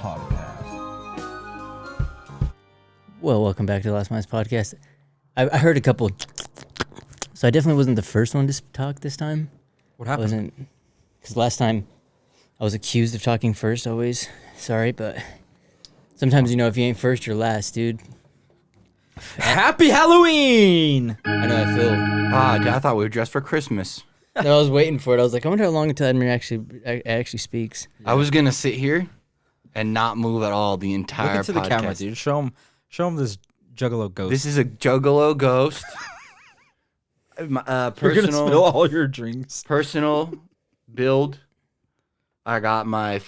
Podcast. Well, welcome back to the Last Minds Podcast. I heard a couple, so I definitely wasn't the first one to talk this time. What happened? Because last time I was accused of talking first always. Sorry, but sometimes, you know, if you ain't first, you're last, dude. Happy Halloween! I know I feel. I thought we were dressed for Christmas. No, I was waiting for it. I was like, I wonder how long until Edmund actually speaks. Yeah. I was gonna sit here and not move at all the entire Look into podcast. the camera, dude. Show him this Juggalo ghost. This is a Juggalo ghost. You're gonna Personal, spill all your drinks. personal build. I've got my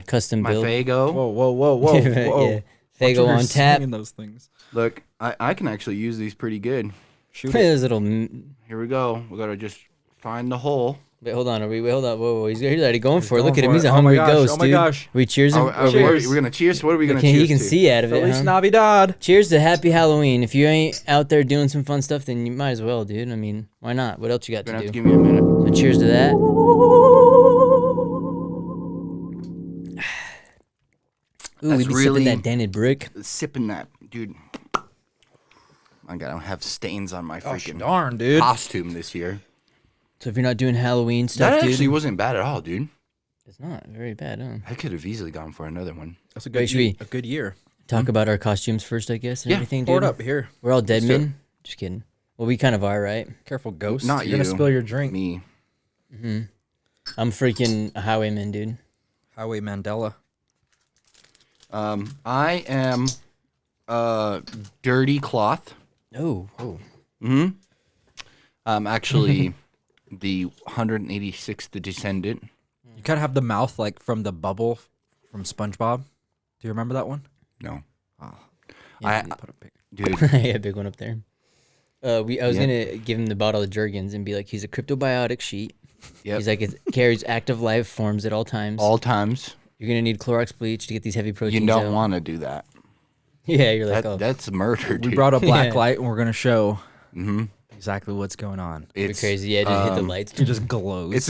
Custom my build. Fago. Whoa. Yeah. Fago on tap. Those things. Look, I can actually use these pretty good. Shoot it. Those little. Here we go. We gotta just find the hole. Wait, hold on. Wait, hold on. Whoa. He's already going for it. going Look at him. for He's it. a Oh my hungry gosh, ghost, oh my dude. gosh. We cheers him. We're gonna cheers. What are we gonna cheers You to? see out of it. Feliz Huh? Navidad. Cheers to Happy Halloween. If you ain't out there doing some fun stuff, then you might as well, dude. I mean, why not? What else you got You're gonna to have to do? give me a minute. So cheers to that. Ooh, That's we be really- sipping that dented brick. Sipping that, dude. I gotta have stains on my Gosh freaking darn, dude. costume this year. So if you're not doing Halloween stuff, That dude, actually wasn't bad at all, dude. it's not very bad, huh? I could have easily gone for another one. That's a Wait, should we a good year. talk about our costumes first, I guess, and Yeah, everything, Pour dude? it up here. We're all dead Let's do it. men. Just kidding. Well, we kind of are, right? Careful, ghost. Not You're you. gonna spill your drink. Me. I'm freaking a highwayman, dude. Highway Mandela. I am Dirty Cloth. Oh. I'm actually the 186th descendant. You kind of have the mouth like from the bubble from SpongeBob. Do you remember that one? No. Yeah, Put a pic. Dude. yeah, big one up there. I was gonna give him the bottle of Jergens and be like, he's a cryptobiotic sheet. Yep. He's like, it carries active life forms at all times. All times. You're gonna need Clorox bleach to get these heavy proteins. You don't out. want to do that. Yeah, you're like, That's murder, dude. We brought a black Yeah. light and we're gonna show exactly what's going on. you're It's crazy. Yeah, just hit the lights. It just glows. It's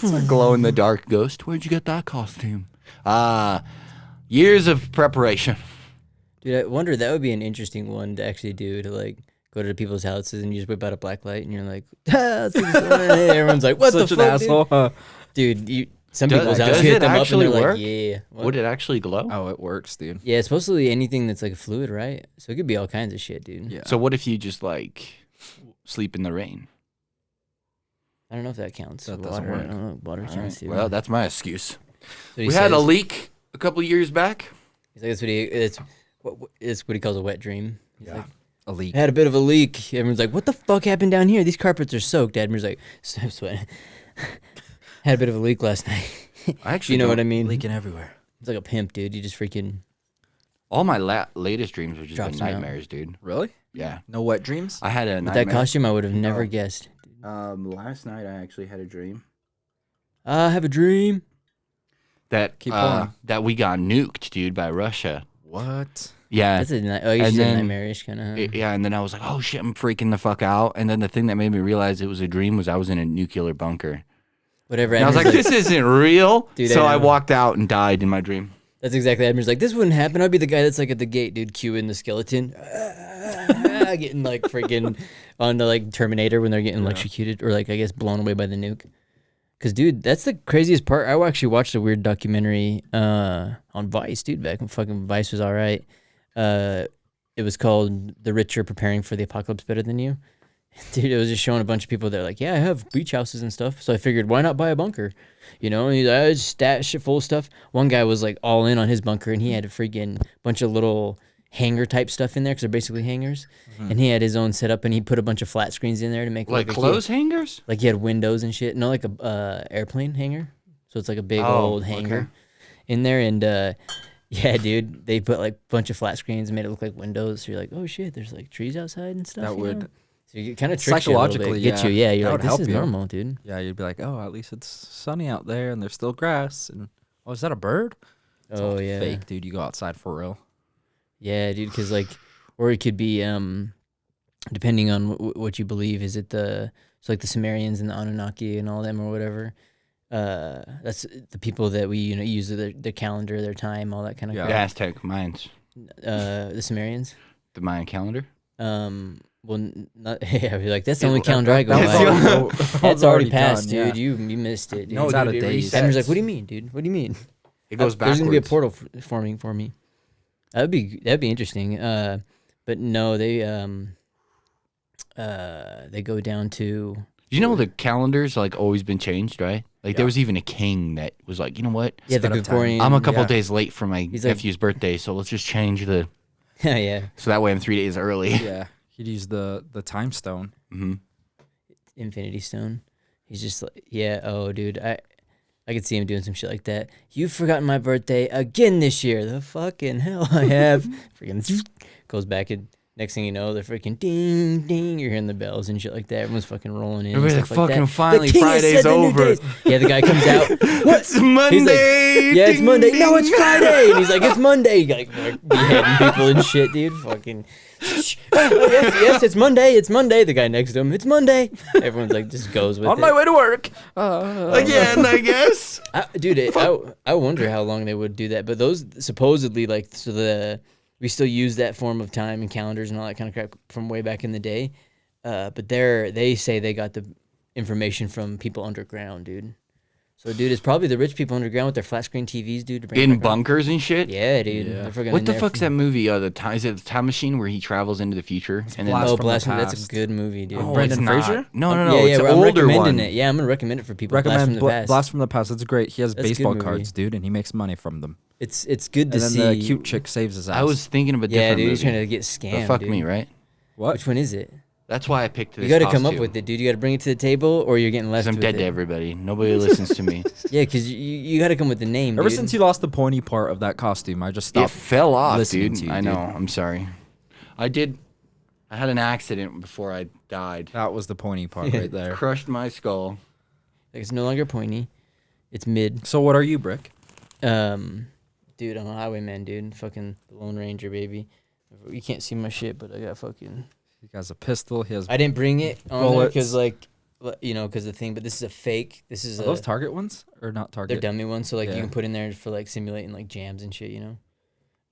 a glow in the dark ghost. Where'd you get that costume? Years of preparation. Dude, I wonder that would be an interesting one to actually do. To like go to people's houses and you just whip out a black light and you're like, let's see what's going on. And everyone's like, what Such the an fuck, asshole. Huh? dude? Some Does- people's does houses hit it them up and actually they're work? like, yeah. What? Would it actually glow? Oh, it works, dude. Yeah, it's supposedly anything that's like a fluid, right? So it could be all kinds of shit, dude. Yeah. So what if you just like sleep in the rain? I don't know if that counts. That doesn't water, work. I don't know. Water All counts right. too. Well, that's my excuse. That's what he We had a says. leak a couple years back. He's like, it's what he calls a wet dream. He's like, A leak. I had a bit of a leak. Everyone's like, what the fuck happened down here? These carpets are soaked. Edmund's like, I'm sweating. Had a bit of a leak last night. I actually You know what don't- I mean? Leaking everywhere. It's like a pimp, dude. You just freaking... All my latest dreams have just Drops been him out. nightmares, dude. Really? Yeah. No wet dreams? I had a With nightmare. that costume, I would have never No. guessed. Last night I actually had a dream I have a dream. that Keep going. that we got nuked, dude, by Russia. What? Yeah. That's a I guess and you said then- nightmarish kind of. Yeah, and then I was like, oh shit, I'm freaking the fuck out. And then the thing that made me realize it was a dream was I was in a nuclear bunker. Whatever. And I was like, Edmund's this isn't real. Dude, so I I know. walked out and died in my dream. That's exactly. Edmund's like, this wouldn't happen. I'd be the guy that's like at the gate, dude, cueing the skeleton, getting like freaking on the like Terminator when they're getting electrocuted or like I guess blown away by the nuke. Cause dude, that's the craziest part. I actually watched a weird documentary on Vice, dude. Back when fucking Vice was all right. It was called "The Rich Are Preparing for the Apocalypse Better Than You." Dude, it was just showing a bunch of people that are like, yeah, I have beach houses and stuff. So I figured, why not buy a bunker? You know, and he's like, I just stash it full of stuff. One guy was like all in on his bunker and he had a freaking bunch of little hangar type stuff in there because they're basically hangars. And he had his own setup and he put a bunch of flat screens in there to make it Like look clothes hangers? like he had windows and shit. No, like a airplane hangar. So it's like a big Oh, old hangar in there. And yeah, dude, they put like a bunch of flat screens and made it look like windows. So you're like, oh shit, there's like trees outside and stuff. That you would know? So you kind of tricks you a little bit, psychologically, get you. yeah. Yeah, you're That like, would this help is you. normal, dude. Yeah, you'd be like, oh, at least it's sunny out there and there's still grass. And oh, is that a bird? It's Oh all yeah, fake, dude. You go outside for real. yeah, dude. Because like, or it could be depending on what you believe. Is it the so like the Sumerians and the Anunnaki and all them or whatever? That's the people that we use their calendar, their time, all that kind of Yeah. The crap. Aztec Mayans. The Sumerians. The Mayan calendar. Well, not yeah. I'd be like, that's the only calendar I go That was by. already- That's already passed, done, yeah. dude. You missed it, dude. No, it's out of it days. Henry's like, resets. what do you mean, dude? What do you mean? It goes backwards. There's gonna be a portal forming for me. That'd be interesting. But no, they go down to. You know the calendar's like always been changed, right? Like there was even a king that was like, you know what? Yeah, the Sped up time. Gregorian. I'm a couple Yeah. days late for my He's like- nephew's birthday, so let's just change the. yeah, So that way I'm 3 days early. Yeah, he'd use the time stone. hmm Infinity Stone. He's just like, yeah. Oh, dude, I could see him doing some shit like that. You've forgotten my birthday again this year. The fucking hell I have. Freaking goes back and next thing you know, they're freaking ding ding. You're hearing the bells and shit like that. Everyone's fucking rolling in. And Everybody's stuff like, like fucking that. finally, The king has Friday's said the new over. days. Yeah, the guy comes out. What? It's Monday. He's like, yeah, it's ding, Monday. No, it's ding. Friday. And he's like, it's Monday. Like beheading people and shit, dude. Fucking. Yes, it's Monday. It's Monday. The guy next to him, it's Monday. Everyone's like, just goes with On it. my way to work. Again, I guess. I wonder how long they would do that. But those supposedly we still use that form of time and calendars and all that kind of crap from way back in the day. But they say they got the information from people underground, dude. So, dude, it's probably the rich people underground with their flat screen TVs, dude. To bring it In back on. bunkers and shit. Yeah, dude. Yeah. They're fucking What in the there fuck's for- that movie? Is it the Time Machine where he travels into the future? And Blast Oh, from the Blast from that's a Past. good movie, dude. Oh, Brendan it's not. Fraser? No. Yeah, It's an I'm older recommending one. it. Yeah, I'm gonna recommend it for people. Blast from Recommend the Past. Blast from the Past. It's great. He has That's a good baseball movie. cards, dude, and he makes money from them. It's good to And then see. the cute chick saves his ass. I was thinking of a Yeah, different dude, he's movie. trying to get But scammed. fuck dude. me, right? What? Which one is it? That's why I picked this You got to come up costume. with it, dude. You got to bring it to the table, or you're getting left. Because I'm with dead it. to everybody. Nobody listens to me. Yeah, because you got to come with the name. Ever dude. since you lost the pointy part of that costume, I just It stopped. fell off, listening dude. to you, I dude. know. I'm sorry. I had an accident before I died. That was the pointy part right there. Crushed my skull. Like, it's no longer pointy. It's mid. So what are you, Brick? Dude, I'm a highwayman, dude. Fucking Lone Ranger, baby. You can't see my shit, but I got fucking. He has a pistol. He has. I didn't bring it on there Bullets. because, because the thing. But this is a fake. This is Are those Target ones or not they're Target? dummy ones. So like Yeah. you can put in there for like simulating like jams and shit.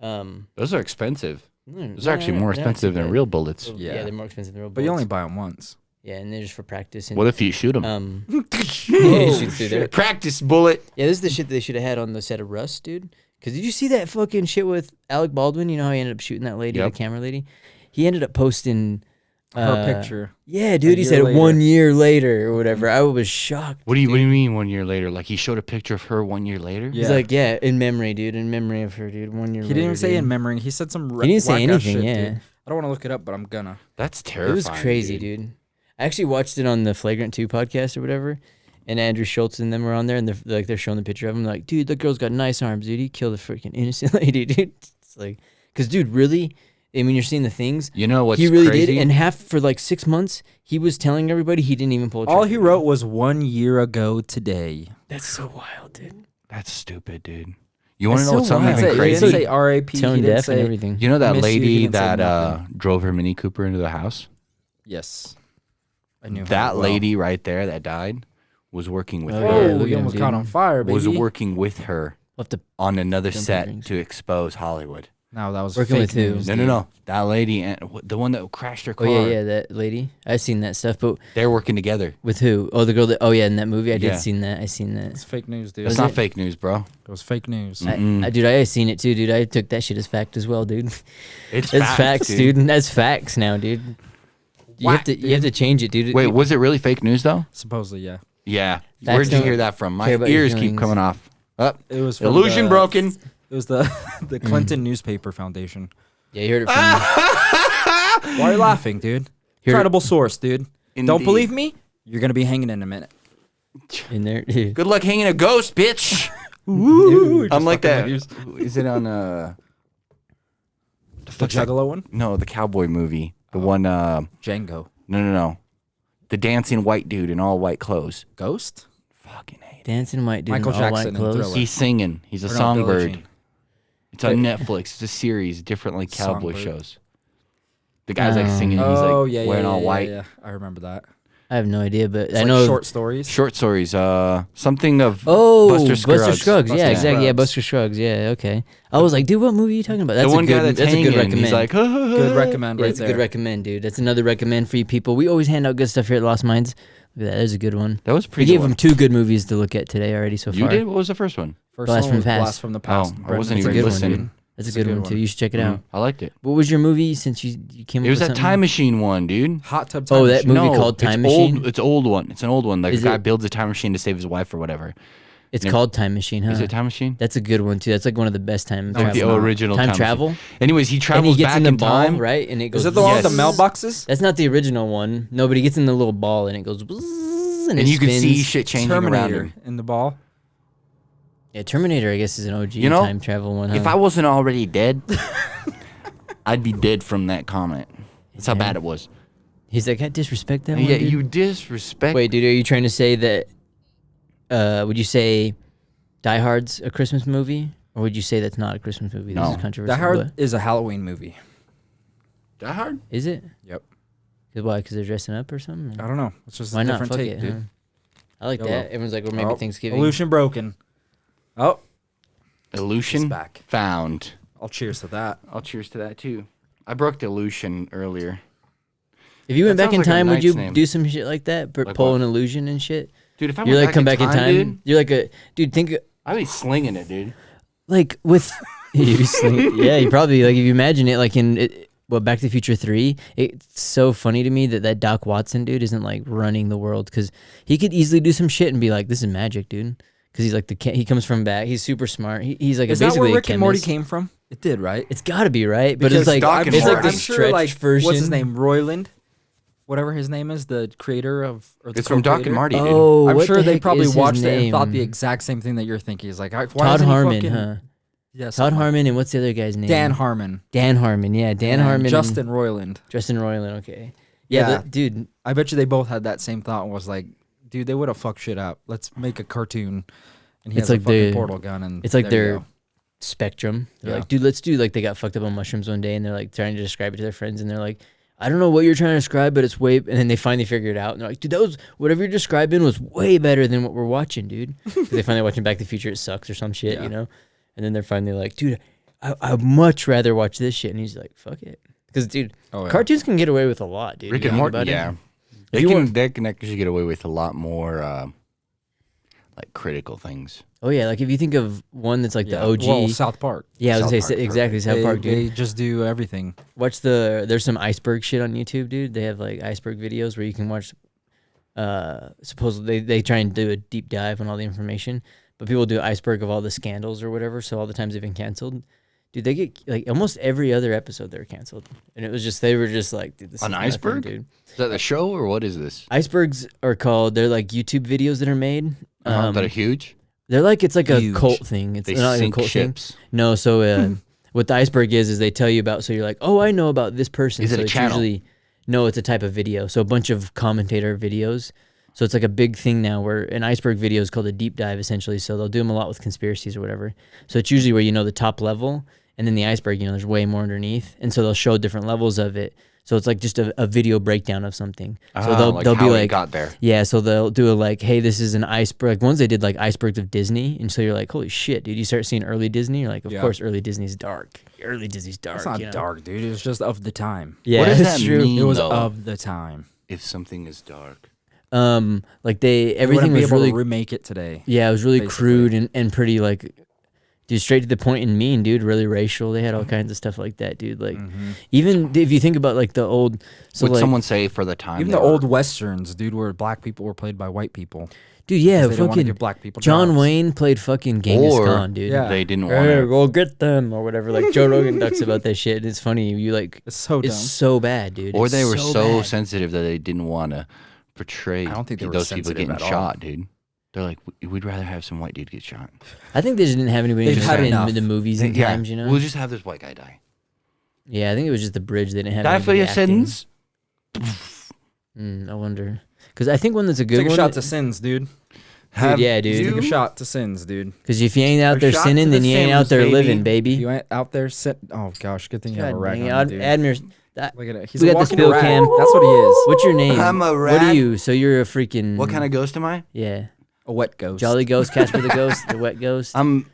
Those are expensive. Those Those are actually more expensive than real bullets. Yeah. Yeah. They're more expensive than real. But you only bullets. buy them once. Yeah, and they're just for practice. And, What if you shoot them? yeah, you shoot through there. Practice bullet. Yeah, this is the shit that they should have had on the set of Rust, dude. Because did you see that fucking shit with Alec Baldwin? You know how he ended up shooting that lady, Yep. the camera lady? He ended up posting Her picture. Yeah, dude. He year said later. 1 year later or whatever. I was shocked. What do you mean 1 year later? Like he showed a picture of her 1 year later? Yeah. He's like, yeah, in memory, dude. In memory of her, dude. 1 year He later. didn't even say dude. in memory. He said some. He didn't say whack-ass anything, shit, yeah. dude. I don't want to look it up, but I'm gonna. That's It terrifying. was crazy, dude. I actually watched it on the Flagrant 2 podcast or whatever. And Andrew Schultz and them were on there, and they're showing the picture of him. Like, dude, that girl's got nice arms, dude. He killed a freaking innocent lady, dude. It's like, because, dude, really, I mean, you're seeing the things. You know what's He really crazy? did, and for like 6 months, he was telling everybody he didn't even pull a All trigger. he wrote was 1 year ago today. That's so wild, dude. That's stupid, dude. You want to That's know so what's something wild. He even didn't It's say crazy? R.I.P. He Tone didn't deaf and say everything. You know that miss you, he lady didn't say that nothing. drove her Mini Cooper into the house? Yes. I knew her That well. lady right there that died was working with Oh, her. yeah, Oh, look at you him, almost dude. caught on fire, baby. Was working with her We'll have to on another Jumping set rings. to expose Hollywood. No, that was Working fake with who? news. No, dude. no. That lady, and the one that crashed her Oh, car. yeah, that lady. I've seen that stuff, but They're working together. with who? Oh, the girl that, in that movie. I Yeah. did seen that. I seen that. It's fake news, dude. That's Was not it? fake news, bro. It was fake news. Mm-mm. Dude, I seen it too, dude. I took that shit as fact as well, dude. It's It's facts, dude. That's facts now, dude. You have Whack, to you have to change it, dude. Wait, was it really fake news though? Supposedly, yeah. Yeah. Facts Where'd you don't hear that from? My care about your ears keep feelings. coming off. Up. It was from Illusion the- broken. It was the the Clinton Newspaper Foundation. Yeah, you heard it from Why are you laughing, dude? Heard it- Credible source, dude. Don't Indeed. believe me? You're gonna be hanging in a minute. in there. Dude. Good luck hanging a ghost, bitch. Ooh, I'm like that. News. Is it on the The fuck's that? Juggalo one? No, the cowboy movie. The Oh. one Django. no. The dancing white dude in all white clothes. Ghost? Fucking hate it. Dancing white dude Michael in all white Jackson in clothes. Thriller. He's singing. He's a Or not, Billie songbird. Jean. It's on Netflix. It's a series, different like cowboy Songbird. shows. The guy's like singing. He's Oh, like yeah, wearing yeah, all yeah, white. Yeah, I remember that. I have no idea, but It's I like know short stories. Short stories. Something of Oh, Buster Scruggs. Yeah, exactly. Yeah, Scruggs. Buster Scruggs. Yeah, okay. I was like, dude, what movie are you talking about? The That's one a good, guy that's that's a hanging. good recommend. He's like, Good recommend yeah, right it's a there. good recommend, dude. That's another recommend for you people. We always hand out good stuff here at Lost Minds. Look at that. There's a good one. That was We pretty. gave good them 2 good movies to look at today already so one. far. You did. What was the first one? First Blast one from was the Past. Blast from the Past. Oh, I Brendan wasn't That's a even good one, listening. dude. That's a It's a good good one, too. one. You should check it out. I liked it. What was your movie since you came It up was with that something? time machine one, dude. Hot Tub Time Oh, that Machine. movie called Time Machine? Old, it's old one. It's an old one. Like Is a guy it- builds a time machine to save his wife or whatever. It's Never- called Time Machine, huh? Is it time machine? That's a good one, too. That's like one of the best time No, Like it's the not. original Time machine. travel. Anyways, he And travels he gets back in the in ball, time. right? And it goes. Is it the one with the Yes. mailboxes? That's not the original one. No, but he gets in the little ball and it goes. And And it you can see spins. shit changing around Terminator him. in the ball. Yeah, Terminator, I guess, is an OG You know, time travel one. Huh? If I wasn't already dead, I'd be dead from that comment. That's how Yeah. bad it was. He's like, I disrespect that Yeah, one. Dude. you disrespect. Wait, dude, are you trying to say that? Would you say Die Hard's a Christmas movie, or would you say that's not a Christmas movie? This No. is controversial. Die Hard What? is a Halloween movie. Die Hard? Is it? Yep. 'Cause why? Because they're dressing up or something? I don't know. It's just Why a not? different Fuck take, it, dude. huh? I like YOLO. that. Everyone's like, well, maybe Oh, Thanksgiving. Illusion broken. Oh, Illusion it's back. found. I'll cheers to that. I'll cheers to that too. I broke the illusion earlier. If you went That back in sounds like a time, would you knight's name. do some shit like that? Like Pull what? an illusion and shit? Dude, if I You're went like, come back in time? dude, You're like a dude. Think I'd be slinging it, dude. like with yeah, you probably like if you imagine it like in Back to the Future 3. It's so funny to me that Doc Watson dude isn't like running the world because he could easily do some shit and be like, this is magic, dude. Because he's like he comes from back. He's super smart. He's like Is that basically where a Rick and Morty chemist. came from? It did, right? It's got to be right, but Because it's like Doc and it's like Morty. the I'm sure, stretched like, version. what's his name? Royland, whatever his name is, the creator of. Or the It's from Doc and co-creator. Marty, dude. Oh, I'm what sure the they heck probably is his watched it and thought the name? exact same thing that you're thinking. He's like, why Todd isn't he Harmon, fucking- huh? Yeah, Todd something like- Harmon and what's the other guy's name? Dan Harmon. Dan Harmon, yeah, Dan and Harmon. Justin Roiland. Justin Roiland, okay. Yeah, Yeah. dude. I bet you they both had that same thought and was like, dude, they would have fucked shit up. Let's make a cartoon. And he It's has like a fucking the- portal gun. And It's like there you their go. spectrum. They're Yeah. like, dude, let's do like they got fucked up on mushrooms one day and they're like trying to describe it to their friends and they're like, I don't know what you're trying to describe, but it's way. And then they finally figure it out and they're like, dude, that was whatever you're describing was way better than what we're watching, dude. 'Cause they finally watching Back to the Future, it sucks or some shit, Yeah. you know. And then they're finally like, dude, I'd much rather watch this shit. And he's like, fuck it, because dude, Oh, yeah. cartoons can get away with a lot, dude. Rick You and think Morty, about it? yeah. If you want- They can actually get away with a lot more like critical things. Oh yeah, like if you think of one that's like the OG. Well, South Park. Yeah, I was South gonna Park, say exactly South Park, dude. They just do everything. Watch there's some iceberg shit on YouTube, dude. They have like iceberg videos where you can watch. Supposedly they try and do a deep dive on all the information, but people do iceberg of all the scandals or whatever. So all the times they've been canceled, dude. They get like almost every other episode they're canceled, and it was just they were just like, dude, this An is nothing, iceberg? dude. Is that the show or what is this? Icebergs are called. They're like YouTube videos that are made. That are huge. They're like it's like Huge. a cult thing. It's They not like a sink cult thing. ships. No, so what the iceberg is they tell you about. So you're like, oh, I know about this person. Is it so a it's channel? Usually, no, it's a type of video. So a bunch of commentator videos. So it's like a big thing now where an iceberg video is called a deep dive essentially. So they'll do them a lot with conspiracies or whatever. So it's usually where you know the top level and then the iceberg, you know, there's way more underneath. And so they'll show different levels of it. So it's like just a video breakdown of something. So they'll how be it like, got there. yeah, so they'll do a like, hey, this is an iceberg. Like ones they did like icebergs of Disney, and so you're like, holy shit, dude! You start seeing early Disney, you're like, of Yeah. course, early Disney's dark. Early Disney's dark. It's not you know? dark, dude. It's just of the time. Yeah, What does that's that true. mean? It was though, of the time. if something is dark. Like everything Wouldn't be was able really, to remake it today. yeah, it was really basically. crude and pretty like, dude, straight to the point and mean, dude. Really racial. They had all kinds of stuff like that, dude. Like even if you think about like the old, so Would like, someone say for the time? Even they the were- old westerns, dude, where black people were played by white people. dude, yeah, 'Cause they didn't want to fucking give black people John jobs. Wayne played fucking Genghis Or- Khan, dude. Yeah. they didn't want Hey, to. go get them or whatever. Like Joe Rogan talks about that shit. It's funny. You like. It's so dumb. It's so bad, dude. Or It's they were so bad. sensitive that they didn't want to portray I don't think they were those people sensitive getting at all. shot, dude. They're like, We'd rather have some white dude get shot. I think they just didn't have anybody They've interested had in enough. the movies and Yeah, times, you know. we'll just have this white guy die. Yeah, I think it was just the bridge. They didn't have. Die for anybody your acting. sins. I wonder, because I think one that's a good Take a one. shot to sins, dude. yeah, dude. Take a shot to sins, dude. Because if you ain't out A there shot sinning, to then the you ain't sins, out there baby. living, baby. You ain't out there sit. Oh gosh, good thing you have a God rag dang it. on, you, dude. Admir's Look at it. He's We a got the walking spill rat. cam. That's what he is. What's your name? I'm a What are rat. you? So you're a freaking. What kind of ghost am I? Yeah. A wet ghost. Jolly ghost, Casper the ghost, the wet ghost, I'm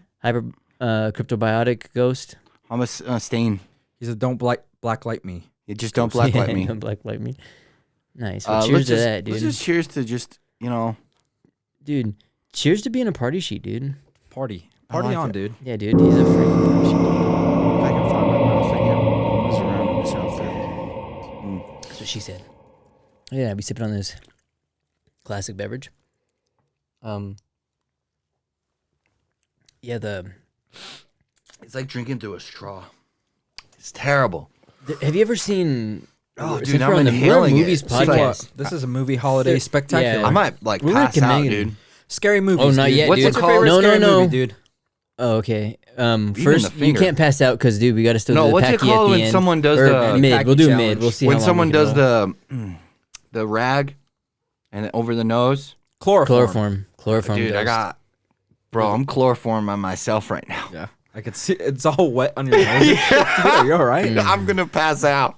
cryptobiotic ghost. a stain. He's a don't blacklight me. You just don't blacklight me. Don't blacklight me. Nice. Well, cheers to that, dude. Let's just cheers to just, Dude, cheers to being a party sheet, dude. Party like on, it. dude. Yeah, dude. He's a freaking party sheet. If I can find my mouth, I am. Move around in this outfit. That's what she said. Yeah, I'll be sipping on this classic beverage. Yeah, It's like drinking through a straw. It's terrible. have you ever seen? Oh, since dude, we're I'm on the inhaling movies it. podcast. This is a movie holiday spectacular. Yeah. I might like We're pass out, recommending- dude. Scary movies. Oh, not dude. yet, What's dude. your favorite No, scary no. movie, dude? Oh, okay. the First, you finger. can't pass out because, dude, we got to still No, do the what's it Paqui called at the when end. someone does Or the mid? Paqui We'll do challenge. mid. We'll see when how long someone we can does roll. the rag and over the nose? Chloroform. Chloroform. Dude, ghost. I'm chloroform on myself right now. Yeah. I could see it's all wet on your nose. Yeah. You're all right. I'm gonna pass out.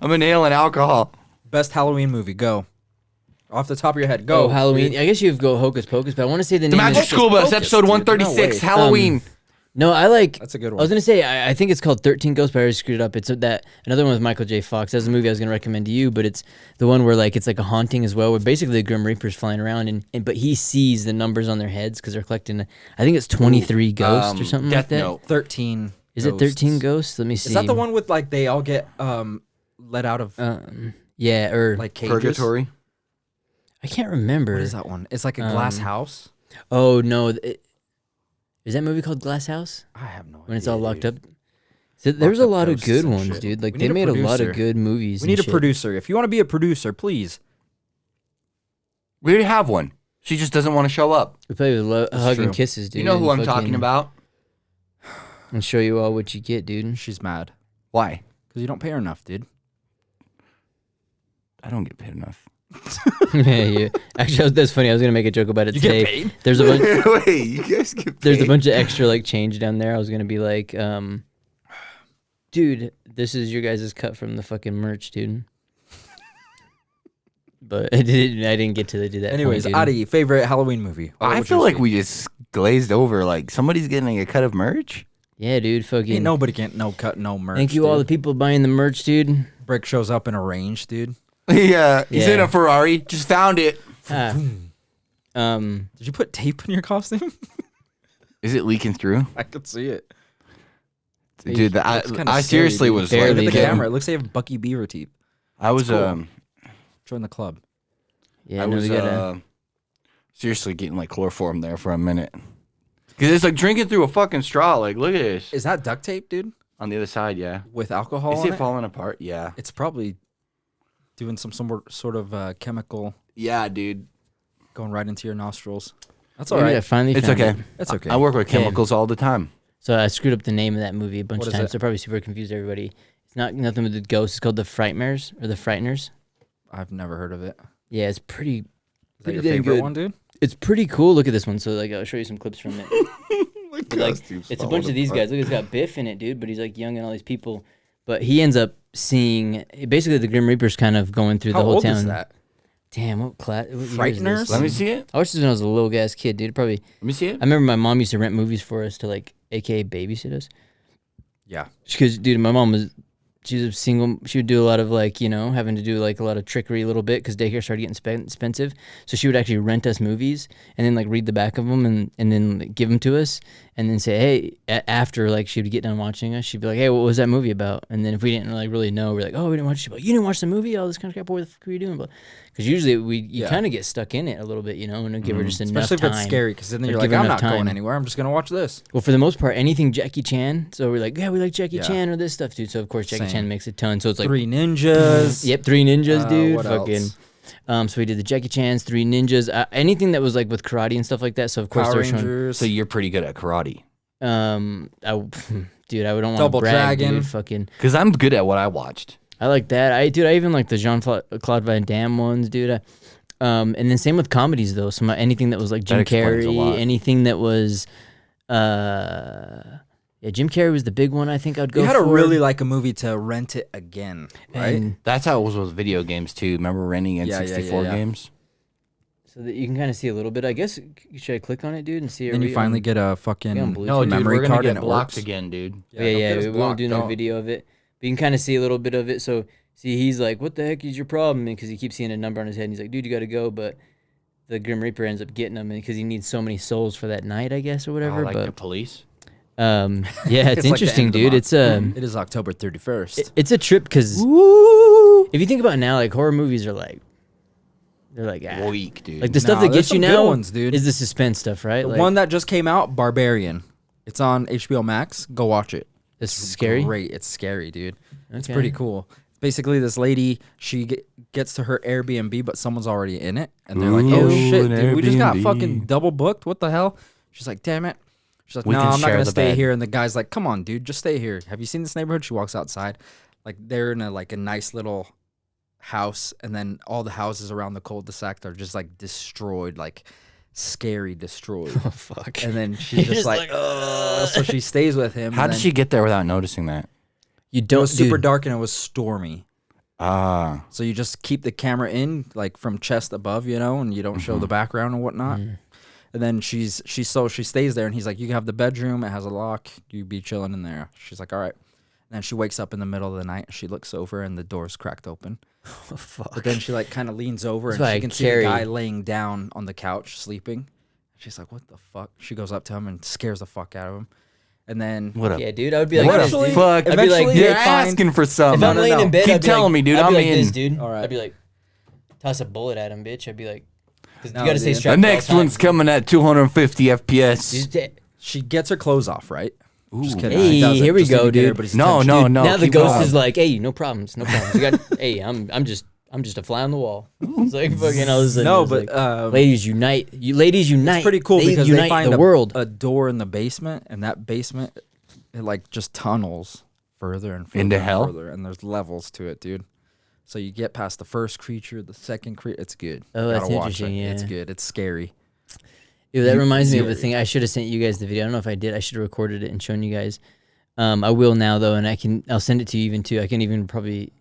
I'm inhaling alcohol. Best Halloween movie. Go. Off the top of your head. Go. Oh, Halloween. I guess you go Hocus Pocus, but I want to say the The name. Magic is- School Bus, Focus, episode dude. 136, No way. Halloween. No, I like. That's a good I was one. gonna say I think it's called 13 Ghosts, but I already screwed it up. It's that another one with Michael J. Fox. That's a movie I was gonna recommend to you, but it's the one where like it's like a haunting as well, where basically the Grim Reaper's flying around and but he sees the numbers on their heads because they're collecting. I think it's 23 ghosts or something like Death that. Note. 13. Is it 13 ghosts? Let me see. Is that the one with like they all get let out of Yeah, or like cages? Purgatory. I can't remember. What is that one? It's like a glass house. Oh no, is that movie called Glass House? I have no idea. When it's all locked dude. up. So there's a up lot of ghosts good and ones, shit. dude. Like We they need a made a lot producer. of good movies. We need and a shit. producer. If you want to be a producer, please. We already have one. She just doesn't want to show up. We play with hug true. and kisses, dude. You know who and I'm talking fucking- about? And show you all what you get, dude. She's mad Why? because you don't pay her enough, dude. I don't get paid enough. Yeah. Actually, that's funny. I was gonna make a joke about it today. paid? There's a bunch. Wait, you guys get paid? There's a bunch of extra like change down there. I was gonna be like, dude, this is your guys' cut from the fucking merch, dude. But I didn't get to do that. Anyways, point, dude. Adi, favorite Halloween movie? What I would feel yours like be? we just glazed over. Like somebody's getting a cut of merch. Yeah, dude. Fucking. Ain't nobody get no cut, no merch. Thank you all the people buying the merch, dude. Brick shows up in a range, dude. Yeah, he's in Yeah. a Ferrari. Just found it. Ah. Did you put tape in your costume? Is it leaking through? I could see it. Dude, That's kinda I scary, seriously dude. was Barely Look like, at the did. camera. It looks like you have Bucky Beaver teeth. I was cool. Join the club. Yeah, I no, was we gotta. seriously getting like chloroform there for a minute. Cause it's like drinking through a fucking straw. Like, look at this. Is that duct tape, dude? On the other side, yeah. With alcohol Is in it it? falling apart? Yeah. It's probably doing some sort of chemical Yeah, dude. going right into your nostrils. That's Maybe all I right. finally It's found okay. it. That's okay. I work with Okay. chemicals all the time. So I screwed up the name of that movie a bunch What of is times. it? So probably super confused everybody. It's not nothing with the ghosts. It's called the Frightmares or the Frighteners. I've never heard of it. Yeah, it's pretty. Is that Pretty your damn favorite good. one, dude? It's pretty cool. Look at this one. So like, I'll show you some clips from it. But, like, it's a bunch of these guys. Look, it's got Biff in it, dude. But he's like young and all these people. But he ends up seeing basically the Grim Reaper's kind of going through How the whole old town. is that? Damn, what class? What year is Frighteners? this? Let me see it. I watched this when I was a little ass kid, dude. Probably. Let me see it. I remember my mom used to rent movies for us to like, AKA babysit us. Yeah. Because, dude, my mom was, she was a single. She would do a lot of like, you know, having to do like a lot of trickery a little bit because daycare started getting expensive. So she would actually rent us movies and then like read the back of them and then like, give them to us and then say, hey, after like she would get done watching us, she'd be like, hey, what was that movie about? And then if we didn't like really know, we're like, oh, we didn't watch it. She'd be like, you didn't watch the movie? All this kind of crap. What the fuck were you doing? Because usually you Yeah. kind of get stuck in it a little bit, you know, and give her just enough Especially if time. it's scary, because then Like, you're like, give her I'm enough not going time. anywhere. I'm just going to watch this. Well, for the most part, anything Jackie Chan. So we're like, yeah, we like Jackie Yeah. Chan or this stuff, dude. So of course Jackie Same. Chan makes a ton. So it's like Three Ninjas. Yep, Three Ninjas, dude. What Fucking. else? So we did the Jackie Chan's, Three Ninjas, anything that was like with karate and stuff like that. So of course Power they're showing. Rangers. So you're pretty good at karate. Dude, I don't want to Double brag, Dragon. dude. Fucking, Because I'm good at what I watched. I like that. I even like the Jean-Claude Van Damme ones, dude. And then same with comedies though. So anything that was like Jim explains a Carrey, lot. anything that was, Yeah, Jim Carrey was the big one. I think I'd go. You had for. to really like a movie to rent it again, right? And That's how it was with video games too. Remember renting Yeah, N64 games? so that you can kind of see a little bit. I guess should I click on it, dude, and see? Then you finally get a fucking on Bluetooth. No, dude, memory we're gonna card get and it blocked works again, dude. Yeah, don't get us we won't do blocked, no don't. video of it. But you can kind of see a little bit of it. So see, he's like, "What the heck is your problem?" Because he keeps seeing a number on his head. And he's like, "Dude, you got to go." But the Grim Reaper ends up getting him because he needs so many souls for that night, I guess, or whatever. Like the but police. yeah, it's It's like the interesting, end of the dude. month. It's It is October 31st. it's a trip because if you think about it now, like horror movies are like, they're like, Weak, dude. like the stuff No, that there's gets you some good now ones, dude. is the suspense stuff, right? The Like, one that just came out, Barbarian. It's on HBO Max. Go watch it. that's scary. Great. It's scary, dude. It's Okay. pretty cool. Basically, this lady, she gets to her Airbnb, but someone's already in it. And they're like, oh, Ooh, shit, an dude. We just got Airbnb. fucking double booked. What the hell? She's like, damn it. She's like, We no, can I'm not share going to the stay bed. here. And the guy's like, come on, dude, just stay here. Have you seen this neighborhood? She walks outside. Like, they're in a nice little house. And then all the houses around the cul-de-sac are just, like, destroyed, like, scary destroyed. Oh fuck. And then she's just like, so she stays with him. How and did then she get there without noticing that? You It don't was super dude, dark and it was stormy. Ah, So you just keep the camera in, like from chest above, and you don't show the background and whatnot. Mm. And then she stays there, and he's like, "You have the bedroom. It has a lock. You be chilling in there." She's like, "All right." And then she wakes up in the middle of the night. And she looks over, and the door's cracked open. Oh, fuck. But then she like kind of leans over, That's and why she I can see a carry- guy laying down on the couch sleeping. She's like, "What the fuck?" She goes up to him and scares the fuck out of him. And then what a Yeah, dude, I would be like, what this, a dude. fuck! I'd be like, Eventually dude, You're they find- asking for if something. I'm laying in bed, Keep I'd be telling like, me, dude. I'd be I'm like this, in. dude. All right. I'd be like, toss a bullet at him, bitch. I'd be like, because No, you got to stay dude. strapped. The at all next one's times. coming at 250 FPS. Just- she gets her clothes off, right? Just kidding. Hey, She doesn't, here we just to go, get dude. everybody's No, attention. no, Dude, no. now the keep ghost going. is like, hey, no problems, no problems. You got, hey, I'm just a fly on the wall. It's like fucking all of a sudden. No, it's but like, ladies unite. Ladies unite. it's pretty cool because unite they find the world. a door in the basement, and that basement it like just tunnels further and further Into and hell? further, and there's levels to it, dude. So you get past the first creature, the second creature. It's good. Oh, You that's gotta watch interesting, it. It's yeah. good. It's scary. Dude, that reminds me of a Scary. thing. I should have sent you guys the video. I don't know if I did. I should have recorded it and shown you guys. I will now though, and I'll send it to you even too. I can even probably.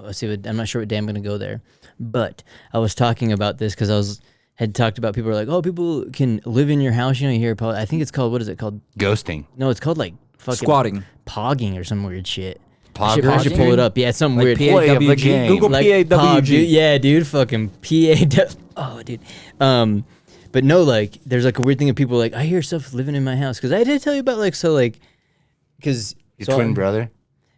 Let's see. I'm not sure what day I'm gonna go there, but I was talking about this because had talked about people are like, oh, people can live in your house. You hear about. I think it's called, what is it called? Ghosting. No, it's called like fucking Squatting. pogging or some weird shit. I should Pogging? pull it up. Yeah, it's something Like weird. Play of the PAWG. game. Google Like, PAWG. dude, yeah, dude, fucking PAW. Oh, dude. But no, like, there's like a weird thing of people like, I hear stuff living in my house. Because I did tell you about like, so like, because. Your twin brother.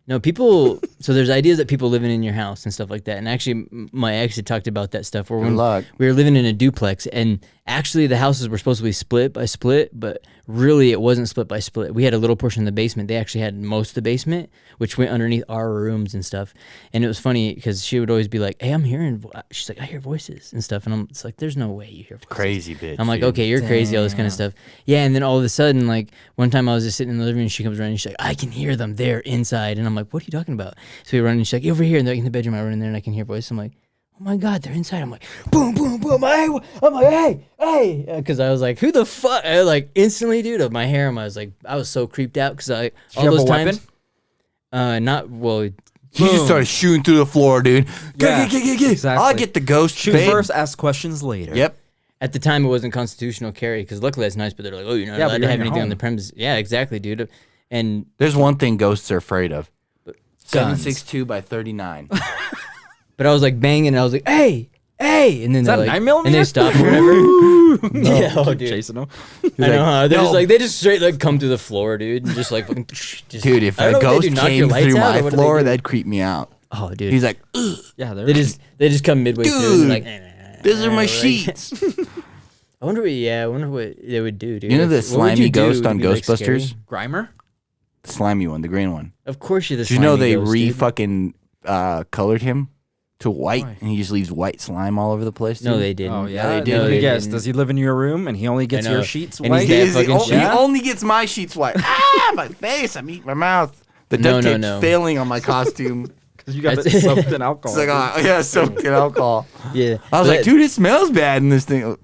No, people. So there's ideas that people living in your house and stuff like that. And actually, my ex had talked about that stuff. Where Good when luck. we were living in a duplex, and actually the houses were supposed to be split by split, but really it wasn't split by split. We had a little portion in the basement. They actually had most of the basement, which went underneath our rooms and stuff. And it was funny because she would always be like, "Hey, I'm hearing." She's like, "I hear voices and stuff," and it's like, "There's no way you hear voices." Crazy bitch. I'm like, dude. okay, you're crazy, all this kind of Damn. stuff. Yeah, and then all of a sudden, like, one time I was just sitting in the living room, and she comes around, and she's like, I can hear them. They're inside. And I'm like, what are you talking about? So we run, and she's like, over here, and they're in the bedroom. I run in there, and I can hear voices. I'm like, oh my God, they're inside. I'm like, boom, boom, boom. I'm like, hey. Because I was like, who the fuck? I, like, instantly, dude, of my harem, I was so creeped out because you all have a those times. weapon? Not, well, He just started shooting through the floor, dude. Yeah, Get. exactly. I'll get the ghost. Shoot babe. first, ask questions later. Yep. at the time it wasn't constitutional carry because luckily that's nice, but they're like, oh, you're not Yeah, but allowed to you're have in your anything on home. the premises. Yeah, exactly, dude. And There's one thing ghosts are afraid of. Guns. 7.62 by 39. but I was like banging, and I was like, hey, and then that they're a like, 9mm? and they stopped or whatever. yeah, oh, dude. Chasing them. I know, huh? They're "No." just like they just straight like come through the floor, dude, and just like fucking. Just, Dude, if I a don't know what they ghost do, knock your came lights through out, or my what do they floor, do? that'd creep me out. Oh, dude. He's like, "Ugh, Yeah, they just come midway through, and they're Dude, like, these are my like- sheets. I wonder what they would do, dude. You know the What would slimy you do ghost to on be, like, scary? Ghostbusters? Grimer? The slimy one, the green one. Of course you're the. Did you know slimy they ghost, dude. fucking colored him to white, Why? and he just leaves white slime all over the place? No, dude? they didn't. Oh, yeah. they Let did. me they guess. didn't. Does he live in your room and he only gets I know. your sheets And he's white? dead. He, is the fucking only, shit. he only gets my sheets white. My face. I'm eating my mouth. The No, duct no, tape's no. failing on my costume. Because you got That's- it soaked in alcohol. It's like, yeah, soaked in alcohol. Yeah, I was like, dude, it smells bad in this thing.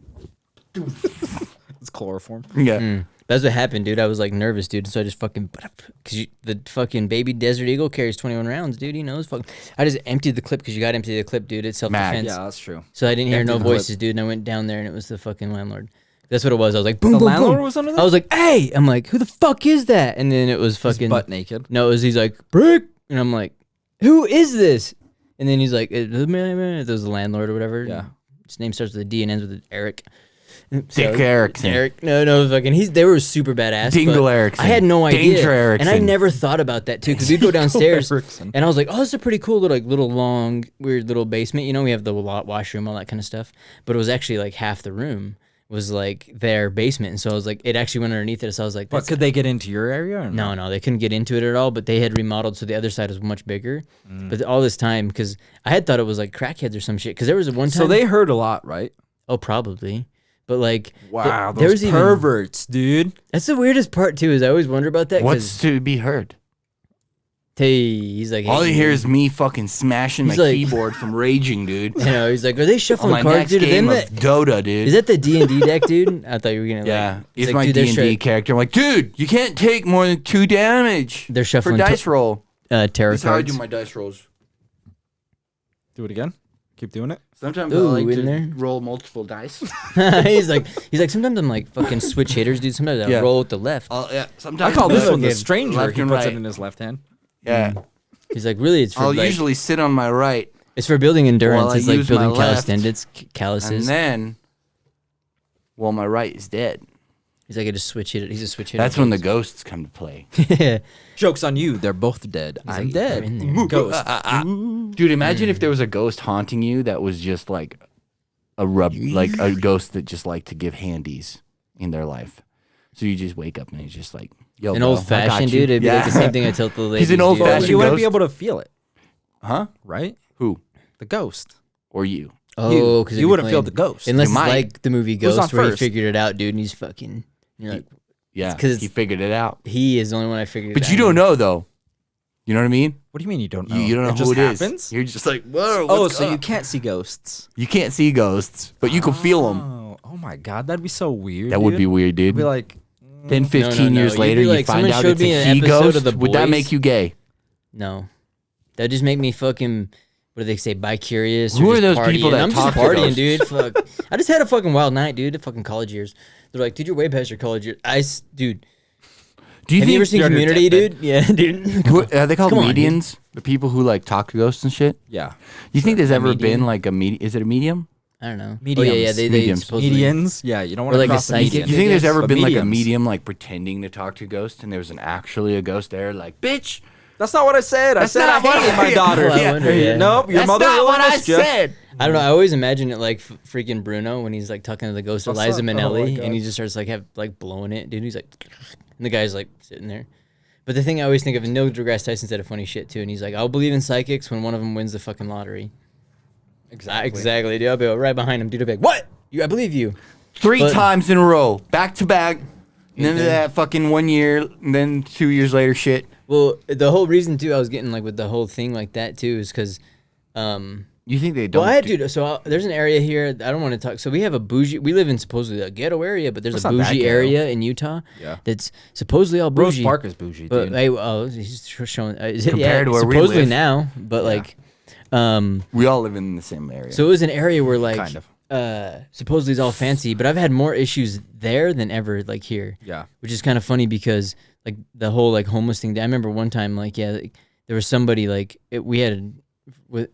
It's chloroform. Yeah. But That's what happened, dude. I was like nervous, dude. So I just fucking, because the fucking baby Desert Eagle carries 21 rounds, dude. He knows. Fucking, I just emptied the clip because you got to empty the clip, dude. It's self-defense. Yeah, that's true. So I didn't hear Empty no the clip. voices, dude. And I went down there and it was the fucking landlord. That's what it was. I was like, boom, The boom, landlord boom. was under there? I was like, hey. I'm like, who the fuck is that? And then it was fucking. He's butt naked. No, he's like, Brick. And I'm like, who is this? And then he's like, it was the landlord or whatever. Yeah. His name starts with a D and ends with an Eric. Dick Erickson. Eric. No, fucking. They were super badass. Dingle but Erickson. I had no idea. Danger Erickson. And I never thought about that too, because we'd go downstairs Erickson. and I was like, oh, this is a pretty cool little long, weird little basement. You know, we have the washroom, all that kind of stuff. But it was actually like half the room was like their basement. And so I was like, it actually went underneath it. So I was like, But could they get into your area? Or no, they couldn't get into it at all, but they had remodeled, so the other side was much bigger. But all this time, because I had thought it was like crackheads or some shit, because there was one time. So they heard a lot, right? Oh, probably. But like, Wow, there those was even- perverts, dude. That's the weirdest part too, is I always wonder about that. What's to be heard? He's like, All hey, you hear is me fucking smashing my He's like- keyboard from raging, dude. you know, he's like, are they On shuffling my cards, next dude? game of Is Dota, dude. that the D&D deck, dude? I thought you were gonna. yeah, like, it's like, my dude, they're D&D straight- character. I'm like, dude, you can't take more than 2 damage They're for shuffling dice roll. tarot That's how I do cards. my dice rolls. Do it again. Keep doing it. Sometimes Ooh, I like in to there? roll multiple dice. he's like, sometimes I'm like fucking switch hitters, dude. Sometimes I Yeah. roll with the left. Yeah, sometimes I call this I one the get stranger. left He and puts right. it in his left hand. Yeah, He's like, really, it's for I'll like, usually sit on my right, it's for building endurance. while I It's like use my building left, calisthenics, and calluses. then, well, my right is dead. He's like, I just switch hitter. He's a switch hitter. That's when the ghosts come to play. Joke's on you. They're both dead. I'm like, dead. "They're in there." Ghost. Dude, imagine if there was a ghost haunting you that was just like like a ghost that just liked to give handies in their life. So you just wake up and he's just like, yo, An bro, old I got fashioned you. dude. It'd be like Yeah. the same thing I tell the ladies. He's an dude. old-fashioned Well, you wouldn't be ghost? able to feel it, Huh? right? Who? The ghost. Or you? Oh, because you wouldn't feel the ghost. unless You it's might. like the movie Who's on Ghost, where he first? figured it out, dude, and he's fucking. You're like, Yeah, 'cause he figured it out. he is the only one I figured. But it you out. don't know, though. You know what I mean? What do you mean you don't know? You don't know it who just it is. happens? You're just like, whoa, Oh, what's so you up? can't see ghosts. You can't see ghosts, but you can feel them. Oh my god, that'd be so weird. That would be weird, dude. I'd be like, 10, 15 no. years You'd later, be you like, find someone out showed it's me a an he episode ghost. of The Would that Boys. make you gay? No, that just make me fucking. What do they say? Bi-curious. Who or are just those people partying. that I'm talk just to partying, ghosts? dude. Fuck. I just had a fucking wild night, dude. The fucking college years. They're like, dude, you're way past your college years. Dude. Do you Have you ever think seen you're on your Community, deathbed? dude? Yeah, dude. who, are they called Come on, dude. medians? The people who like talk to ghosts and shit. yeah. You think there's A ever medium? been like a Is it a medium? I don't know. Mediums. Oh, yeah. They Mediums. supposedly. Medians? Yeah, you don't want Or to like a cross the psychic. median. You think there's guess, ever but been like a mediums. medium like pretending to talk to ghosts and there was actually a ghost there? Like, bitch, That's not what I said. I That's said I not what hated I- my daughter. Oh, I wonder, yeah. Nope, your that's mother not really what I missed ya. said. I don't know. I always imagine it like freaking Bruno when he's like talking to the ghost of What's Liza up? Oh, Minnelli, my and he God. just starts like blowing it, dude. He's like, and the guy's like sitting there. But the thing I always think of is Neil deGrasse Tyson said a funny shit too, and he's like, "I'll believe in psychics when one of them wins the fucking lottery." Exactly, dude. I'll be right behind him, dude. I'll be like, "What? I believe you." 3 But- times in a row, back to back. And then Yeah. that fucking 1 year, and then 2 years later, shit. Well, the whole reason too, I was getting like with the whole thing like that too, is because, You think they don't? well, there's an area here. I don't want to talk. So we have a bougie. We live in supposedly a ghetto area, but there's It's a not that bougie ghetto. area in Utah. Yeah. That's supposedly all Rose bougie. Park is bougie, But dude. hey, he's showing. Is it, Compared to where we supposedly live. now, but like, We all live in the same area. so it was an area where like, Kind of. supposedly it's all fancy. But I've had more issues there than ever like here. Yeah. Which is kind of funny because like the whole like homeless thing. I remember one time like like, there was somebody like we had.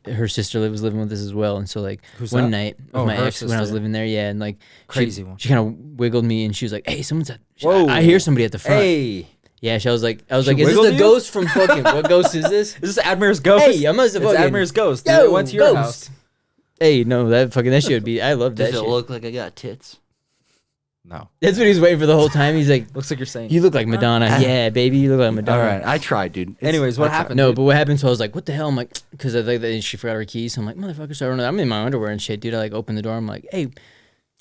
Her sister was living with us as well, and so like Who's one that? night with Oh, my her ex when I was sister. living there, yeah, and like Crazy one. she kind of wiggled me, and she was like, "Hey, someone's at." Whoa. I hear somebody at the front. Hey. Yeah, I was like, She is this wiggled the you? ghost from fucking? What ghost is this? Is this Admir's ghost? Hey, I must have It's fucking. Admir's ghost. Dude. Yo, It went to your ghost. house. Hey, no, that shit would be. I love that shit. like I got tits? No. That's what he's waiting for the whole time. He's like, Looks like you're saying. "You look like Madonna." Yeah, baby, you look like Madonna. All right, I tried, dude. Anyways, what I tried. happened? No, dude? but what happened? So I was like, "What the hell?" I'm like, because I think that she forgot her keys. So I'm like, "Motherfucker!" So I don't know. I'm in my underwear and shit, dude. I like open the door. I'm like, "Hey,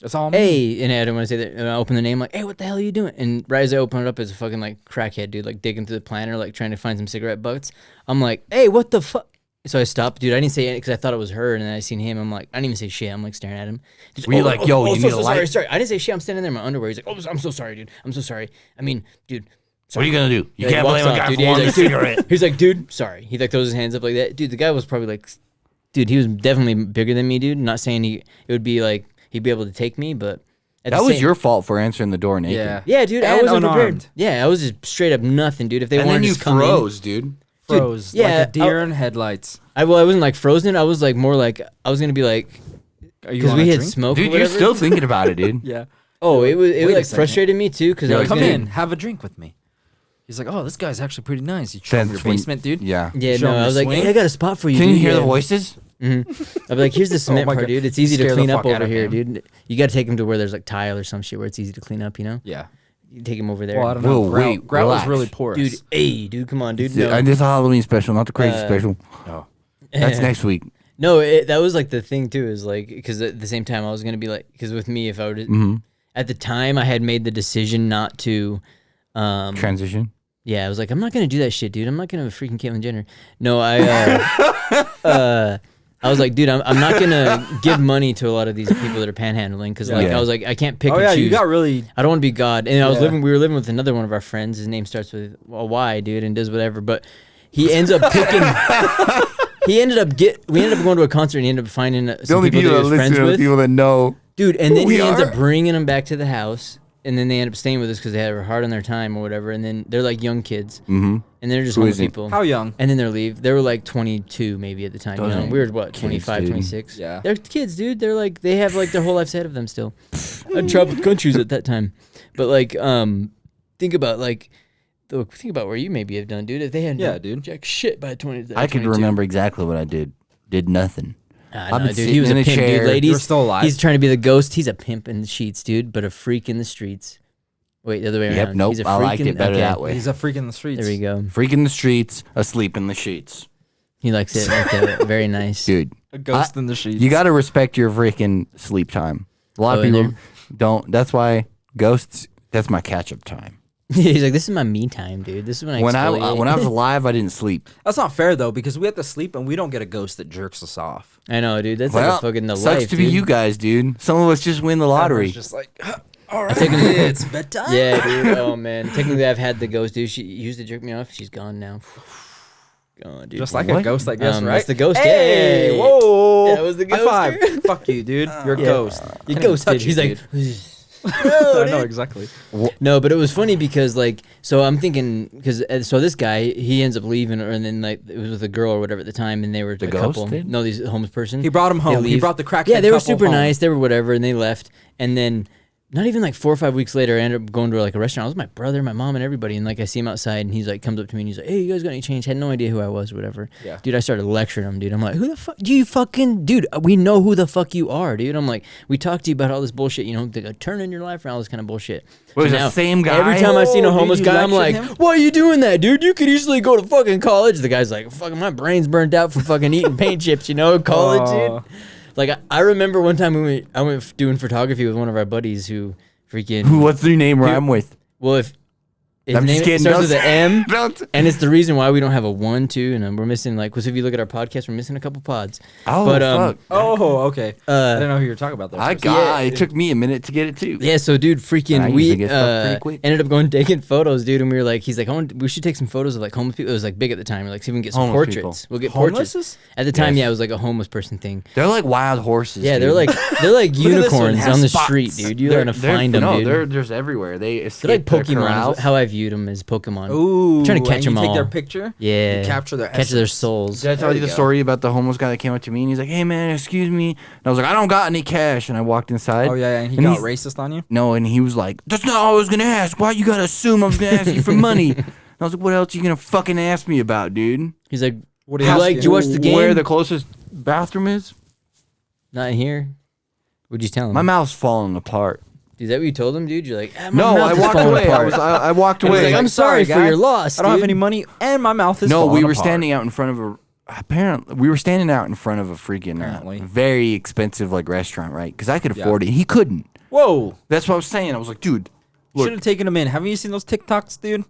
That's all. Me. hey," and I don't want to say that. And I open the name, like, "Hey, what the hell are you doing?" And right as I open it up, it's a fucking like crackhead dude, like digging through the planter, like trying to find some cigarette butts. I'm like, "Hey, what the fuck?" So I stopped, dude. I didn't say anything because I thought it was her, and then I seen him. I'm like, I didn't even say shit. I'm like staring at him. Were you like, yo, you need a light? Sorry. I didn't say shit. I'm standing there in my underwear. He's like, oh, I'm so sorry, dude. I'm so sorry. I mean, dude. What are you gonna do? You He can't walks blame a off, guy dude. for Yeah, wanting a he's like, cigarette. He's like, dude, sorry. He like throws his hands up like that. Dude, the guy was probably like, dude, he was definitely bigger than me, dude. Not saying it would be like he'd be able to take me, but That was your fault for answering the door naked. Yeah. Yeah, dude, I And wasn't prepared. unarmed. Yeah, I was just straight up nothing, dude. If they And wanted then to you just come froze, dude. Froze. yeah, like a deer in headlights. I wasn't like frozen. I was like more like I was gonna be like Are you because on we a had drink? smoke. Dude, or you're whatever. still thinking about it, dude. Yeah. Oh, it Wait a like second. frustrated me too because I was Come gonna, in, have a drink with me. He's like, oh, this guy's actually pretty nice. You show him your Since when- basement, dude. Yeah. Yeah, Show no, him I your was like, swing. hey, I got a spot for you. Can you dude. hear the Yeah. voices? I'd be like, here's the cement my part, God. dude. It's You easy to scare the clean up fuck out over of here, him. dude. You got to take him to where there's like tile or some shit where it's easy to clean up, you know? Yeah. You take him over there. Well, I don't know. Whoa, Grout, wait, grout was relax. really porous. Dude, come on, dude. No, This is a Halloween special, not the crazy Uh, special. Oh. That's next week. no, that was like the thing too. Is like because at the same time I was gonna be like because with me if I would Mm-hmm. at the time I had made the decision not to. Transition. Yeah, I was like, I'm not gonna do that shit, dude. I'm not gonna freaking Caitlyn Jenner. No, I was like, dude, I'm not gonna give money to a lot of these people that are panhandling because like Yeah. I was like, I can't pick Oh and yeah, choose. you got really. I don't want to be God. And Yeah. we were living with another one of our friends. His name starts with a Y, dude, and does whatever. But he ends up picking. we ended up going to a concert and he ended up finding some people that he was friends with. people that know. Dude, and then we he ends are. up bringing them back to the house. And then they end up staying with us because they had hard on their time or whatever. And then they're like young kids. Mm-hmm. And they're just Who homeless is it? people. How young? And then they leave. They were like 22 maybe at the time. You know, Those we were ain't what, kids, 25, dude. 26? Yeah. They're kids, dude. They're like, they have like their whole lives ahead of them still. I traveled countries at that time. But like, think about where you maybe have done, dude. If they had Yeah, dude. jack shit by 20. I could 22. remember exactly what I did. Did nothing. I've I've been dude. sitting He was in a a pimp, chair. dude. Ladies, You're still alive? He's trying to be the ghost. He's a pimp in the sheets, dude, but a freak in the streets. Wait, the other way Yep, around. nope. He's a I freak liked in- it better okay. that way. He's a freak in the streets. There we go. Freak in the streets, asleep in the sheets. He likes it like that. Very nice. Dude, A ghost in the sheets. you got to respect your freaking sleep time. A lot Oh, of in people there? don't. That's why ghosts, that's my catch-up time. He's like, this is my me time, dude. This is when I When I exfoliate." was alive, I didn't sleep. That's not fair though, because we have to sleep and we don't get a ghost that jerks us off. I know, dude. That's Well, like a fucking the sucks life, to be dude. you guys, dude. Some of us just win the lottery. It's just like, all right, Technically- it's bedtime. Yeah, dude. Oh man. Technically, I've had the ghost, dude. She used to jerk me off. She's gone now. Gone, dude. Just like a What? ghost, I guess, right? That's the ghost. Hey, Hey! whoa! That was the High ghoster. five. Fuck you, dude. You're a Yeah. ghost. You Can't even ghosted. touch He's you, like, dude. no, I know dude. exactly. No, but it was funny because like, so I'm thinking because so this guy he ends up leaving, and then like it was with a girl or whatever at the time, and they were The a ghost couple. did? No, these homeless person. He brought him They home. He leave. brought the crackhead Yeah, they were couple super home. nice. They were whatever, and they left. And then not even like 4 or 5 weeks later, I ended up going to like a restaurant. I was with my brother, my mom, and everybody. And like I see him outside, and he's like comes up to me and he's like, "Hey, you guys got any change?" Had no idea who I was, or whatever. Yeah. Dude, I started lecturing him, dude. I'm like, "Who the fuck? Do you fucking dude? We know who the fuck you are, dude." I'm like, "We talked to you about all this bullshit, you know, turning your life around, all this kind of bullshit." Was So it the now, same guy? Every time I seen a Oh, homeless did you guy, I'm like, lecture him? "Why are you doing that, dude? You could easily go to fucking college." The guy's like, "Fucking my brain's burnt out from fucking eating paint chips, you know, college, Oh. dude." Like I remember one time I went doing photography with one of our buddies who freaking What's their name rhyme with? well if his I'm just name kidding. starts with Don't- an M. Don't. And it's the reason why we don't have a 1, 2, and we're missing like. Because if you look at our podcast, we're missing a couple pods. Oh, But, fuck. Oh, okay. I didn't Uh, know who you were talking about there. I for a got yeah. It took me a minute to get it too. yeah, so dude, I freaking, usually we get stuff pretty quick. ended up going taking photos, dude, and we were like, he's like, we should take some photos of like homeless people. It was like big at the time. We're like, see if we can get some Homeless portraits. people. We'll get second. portraits. Homeless? At the time, Yes. yeah, it was like a homeless person thing. They're like wild horses. Yeah, dude. they're like Look at this one, unicorns has on the spots. street, dude. You're They're- gonna they're- find them, no, dude. they're just everywhere. They They're escape like their Pokemon. corrals. Is how I viewed them as Pokemon. Ooh, trying to catch and you them take their all. picture. Yeah, You capture their their essence. souls. Did I tell There you the you go. story about the homeless guy that came up to me and he's like, "Hey man, excuse me," and I was like, "I don't got any cash," and I walked inside. Oh yeah, and he And got he's- racist on you. No, and he was like, "That's not all I was gonna ask. Why you gotta assume I was gonna ask you for money?" And I was like, "What else are you gonna fucking ask me about, dude? He's like, What do do you you like? ask Do you watch the game? Where the closest bathroom is?" Not in here. What'd you tell him? My mouth's falling apart. Is that what you told him, dude? You're like, ah, my No, mouth I is walked falling away. apart. I walked And he's away. like, I'm sorry for guy. your loss. I don't have dude." any money, and my mouth is No, falling we were apart. standing out in front of a. Apparently, we were standing out in front of a freaking Apparently. very expensive like restaurant, right? Because I could Yeah. afford it. He couldn't. Whoa! That's what I was saying. I was like, dude, look. Should have taken him in. Haven't you seen those TikToks, dude?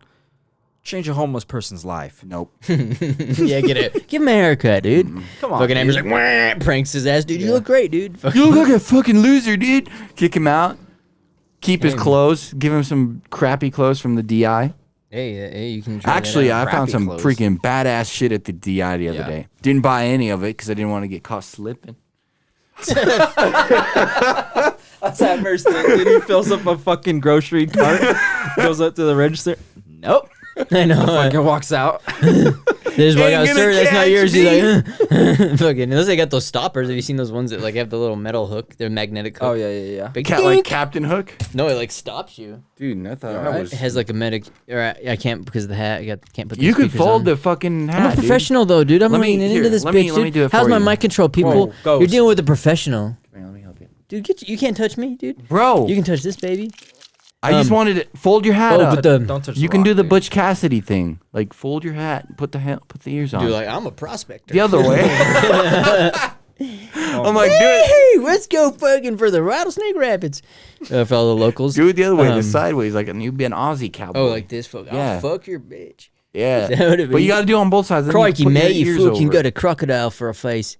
change a homeless person's life. Nope. Yeah, give him a haircut, dude. Come on, Fucking dude. Amber's like, wah, pranks his ass, dude. You look great, dude. Fucking- You look like a fucking loser, dude. Kick him out. Keep his clothes. Give him some crappy clothes from the DI. Hey, you can. try Actually, that out. I found Crappy some clothes. freaking badass shit at the DI the other Yeah. day. Didn't buy any of it because I didn't want to get caught slipping. That's that first thing, dude. He fills up a fucking grocery cart, goes up to the register. Nope. I know. Fucking walks out. They just walk Ain't out, gonna sir. That's not catch yours. me. He's like, fucking. Unless they got those stoppers. Have you seen those ones that like have the little metal hook? They're magnetic. Hook. Oh yeah. Big Like dink. Captain Hook. No, it like stops you. Dude, I thought You I alright? was. It has like a medic. Or I can't because of the hat. Can't put. The You could speakers fold on. the fucking hat. I'm a dude. professional though, dude. I'm Let me- leaning here, into this let bitch, me- let me dude. do it How's for my you. mic control, people? Whoa, You're ghost. dealing with a professional, Let me help you. dude. You can't touch me, dude. Bro, You can touch this baby. I just wanted to fold your hat Oh, up. but the Don't touch. You the can rock, do the dude. Butch Cassidy thing. Like fold your hat, put the ears on. dude, like I'm a prospector. the other way. I'm like, do it. Hey, let's go fucking for the Rattlesnake Rapids. For all the locals. Do it the other way, the Um, sideways, like you'd be an Aussie cowboy. Oh, like this, fuck. Yeah. I'll fuck your bitch. yeah. Is that what it But you means? got to do it on both sides. then you Crikey, put your mate, you ears fucking over got it. a crocodile for a face.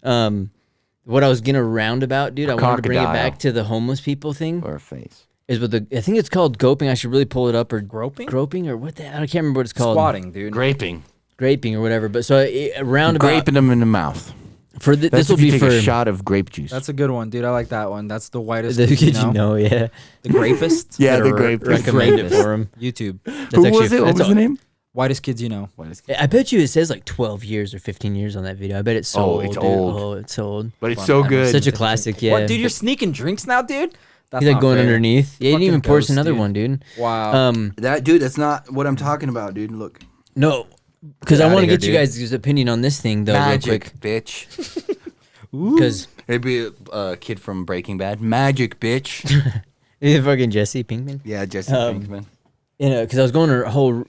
What I was gonna roundabout, dude, I wanted to bring it Crocodile. back to the homeless people thing. for a face. Is with the I think it's called groping. I should really pull it up or Groping? groping or what the I can't remember what it's called. Squatting, dude. Graping. Graping or whatever. But so roundabout Graping them in the mouth. for That's this will if you be take for a shot of grape juice. That's a good one, dude. I like that one. That's the whitest. the kid kid you know, yeah. The grapist. yeah, the Gotta grape. recommend it for him. YouTube. That's Who actually was it? What that's was the name? Whitest kids you know. I bet you it says like 12 years or 15 years on that video. I bet it's so Oh, old. it's dude. old. Oh, it's so old. But it's so good. Such a classic, yeah. What, dude? You're sneaking drinks now, dude? That's He's like not going fair. underneath. Yeah, he didn't Fucking even pour us ghost, another dude. one, dude. Wow. That dude, that's not what I'm talking about, dude. Look. No, because Get I outta want to here, get you dude. guys' opinion on this thing, though, Magic, real quick. bitch. Because It'd be a kid from Breaking Bad. Magic, bitch. fucking Jesse Pinkman. yeah, Jesse Pinkman. You know, because I was going a whole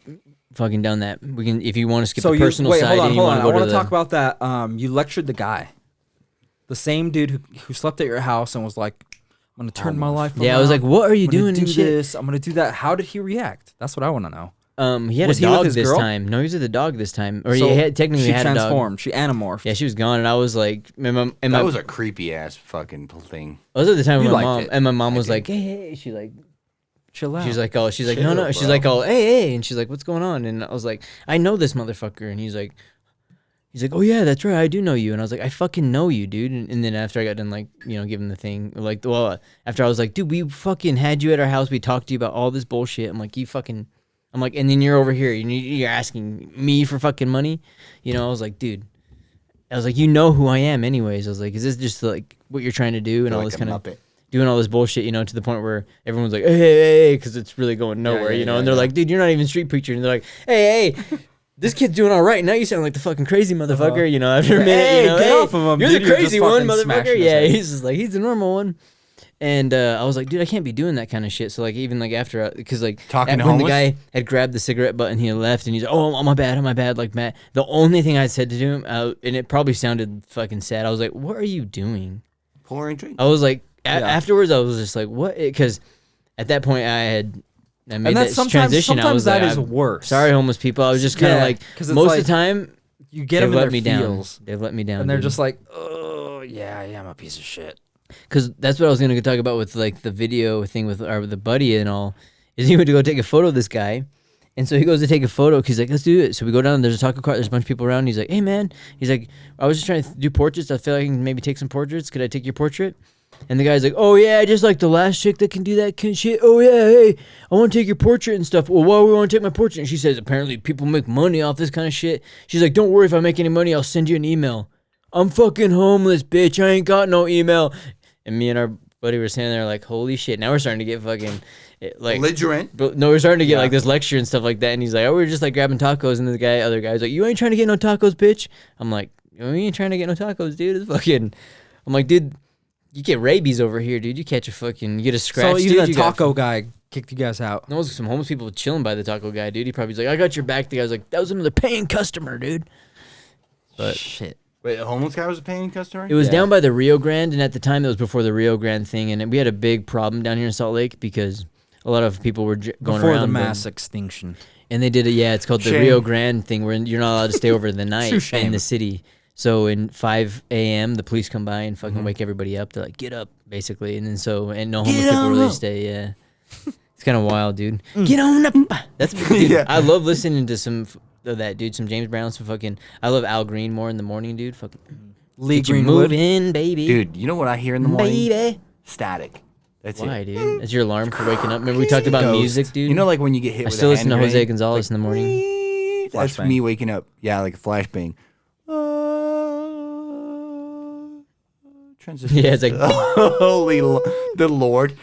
fucking down that. We can, if you want to skip so the you personal wait, side, hold on, and you hold want on. to I go want to to the. talk about that. You lectured the guy, the same dude who slept at your house and was like, "I'm gonna turn my life." Yeah, I was like, around. "What are you I'm gonna doing?" do and shit. this. I'm gonna do that. How did he react? That's what I want to know. He had Was a he with dog his this girl? time. No, he was with a dog this time, or So he had, technically she had a dog. transformed. She anamorphed. Yeah, she was gone, and I was like, That was a creepy ass fucking thing. I was at the time You with my liked mom, it. and my mom was did. like, "Hey," she like, Chill out. she's like, "Oh," she's like, Chill, "No, no," she's bro. like, "Oh, hey," and she's like, "What's going on?" And I was like, "I know this motherfucker," and he's like, "Oh yeah, that's right, I do know you," and I was like, "I fucking know you, dude," and then after I got done like, give him the thing, like, well, after I was like, "Dude, we fucking had you at our house, we talked to you about all this bullshit," I'm like, I'm like, and then you're over here, you're asking me for fucking money, I was like, dude. I was like, you know who I am anyways. I was like, is this just like what you're trying to do and all this kind of doing all this bullshit, to the point where everyone's like, hey, because it's really going nowhere, and they're like, dude, you're not even street preacher. And they're like, hey, this kid's doing all right. Now you sound like the fucking crazy motherfucker, after a minute, Hey, get off of him, you're dude. the You're crazy just one, fucking smashing motherfucker. his Yeah, head. he's just like, he's the normal one. And I was like, dude, I can't be doing that kind of shit. So like, even like after, because like Talking to when the homeless? guy had grabbed the cigarette butt and he left, and he's like, oh my bad, like Matt. The only thing I said to him, and it probably sounded fucking sad. I was like, what are you doing? Pouring drink. I was like, Yeah. afterwards, I was just like, what? Because at that point, I made and that that's sometimes transition. I was that like, is I'm worse. sorry, homeless people. I was just kind of Yeah, like, 'cause it's most like, of the time, You get they've them in let their me down. feels, They've let me down, and they're dude. just like, oh yeah, I'm a piece of shit. Because that's what I was gonna talk about with like the video thing with the buddy and all. Is he went to go take a photo of this guy, and so he goes to take a photo. Cause he's like, let's do it. So we go down. There's a taco cart. There's a bunch of people around. And he's like, hey man. He's like, I was just trying to do portraits. I feel like I can maybe take some portraits. Could I take your portrait? And the guy's like, oh yeah, just like the last chick that can do that kind of shit. Oh yeah, hey, I want to take your portrait and stuff. Well, why would we want to take my portrait? And she says, apparently people make money off this kind of shit. She's like, don't worry, if I make any money, I'll send you an email. I'm fucking homeless, bitch. I ain't got no email. And me and our buddy were standing there like, holy shit. Now we're starting to get fucking like belligerent. But no, we're starting to get like this lecture and stuff like that. And he's like, oh, we were just like grabbing tacos. And the other guy's like, you ain't trying to get no tacos, bitch. I'm like, we ain't trying to get no tacos, dude. It's fucking. I'm like, dude, you get rabies over here, dude. You catch you get a scratch. So dude, even you the got- taco guy kicked you guys out. No, some homeless people chilling by the taco guy, dude. He probably's like, I got your back. The guy's like, that was another paying customer, dude. But Shit. Wait, a homeless guy was a paying customer? it was Yeah. down by the Rio Grande, and at the time it was before the Rio Grande thing, and we had a big problem down here in Salt Lake because a lot of people were going Before around. the mass extinction. And they did it. Yeah, it's called the Shame. Rio Grande thing, where you're not allowed to stay over the night True in shame. the city. So in 5 a.m., the police come by and Mm-hmm. fucking wake everybody up. They're like, "Get up," basically, and then no Get homeless people on really up. stay. Yeah, it's kind of wild, dude. Mm. Get on up. That's dude, Yeah. I love listening to some of that, dude. Some James Brown, some fucking. I love Al Green more in the morning, dude. Fucking Lee get you Greenwood. moving, baby. Dude, you know what I hear in the morning? baby. Static. That's Why, it. dude? That's your alarm for waking up. Remember we talked about Ghost. music, dude. You know, like when you get hit I with still a listen to hand Jose grenade? Gonzalez in the morning. That's Flashbang. me waking up. Yeah, like a flashbang. Transition. Yeah, it's like the Lord.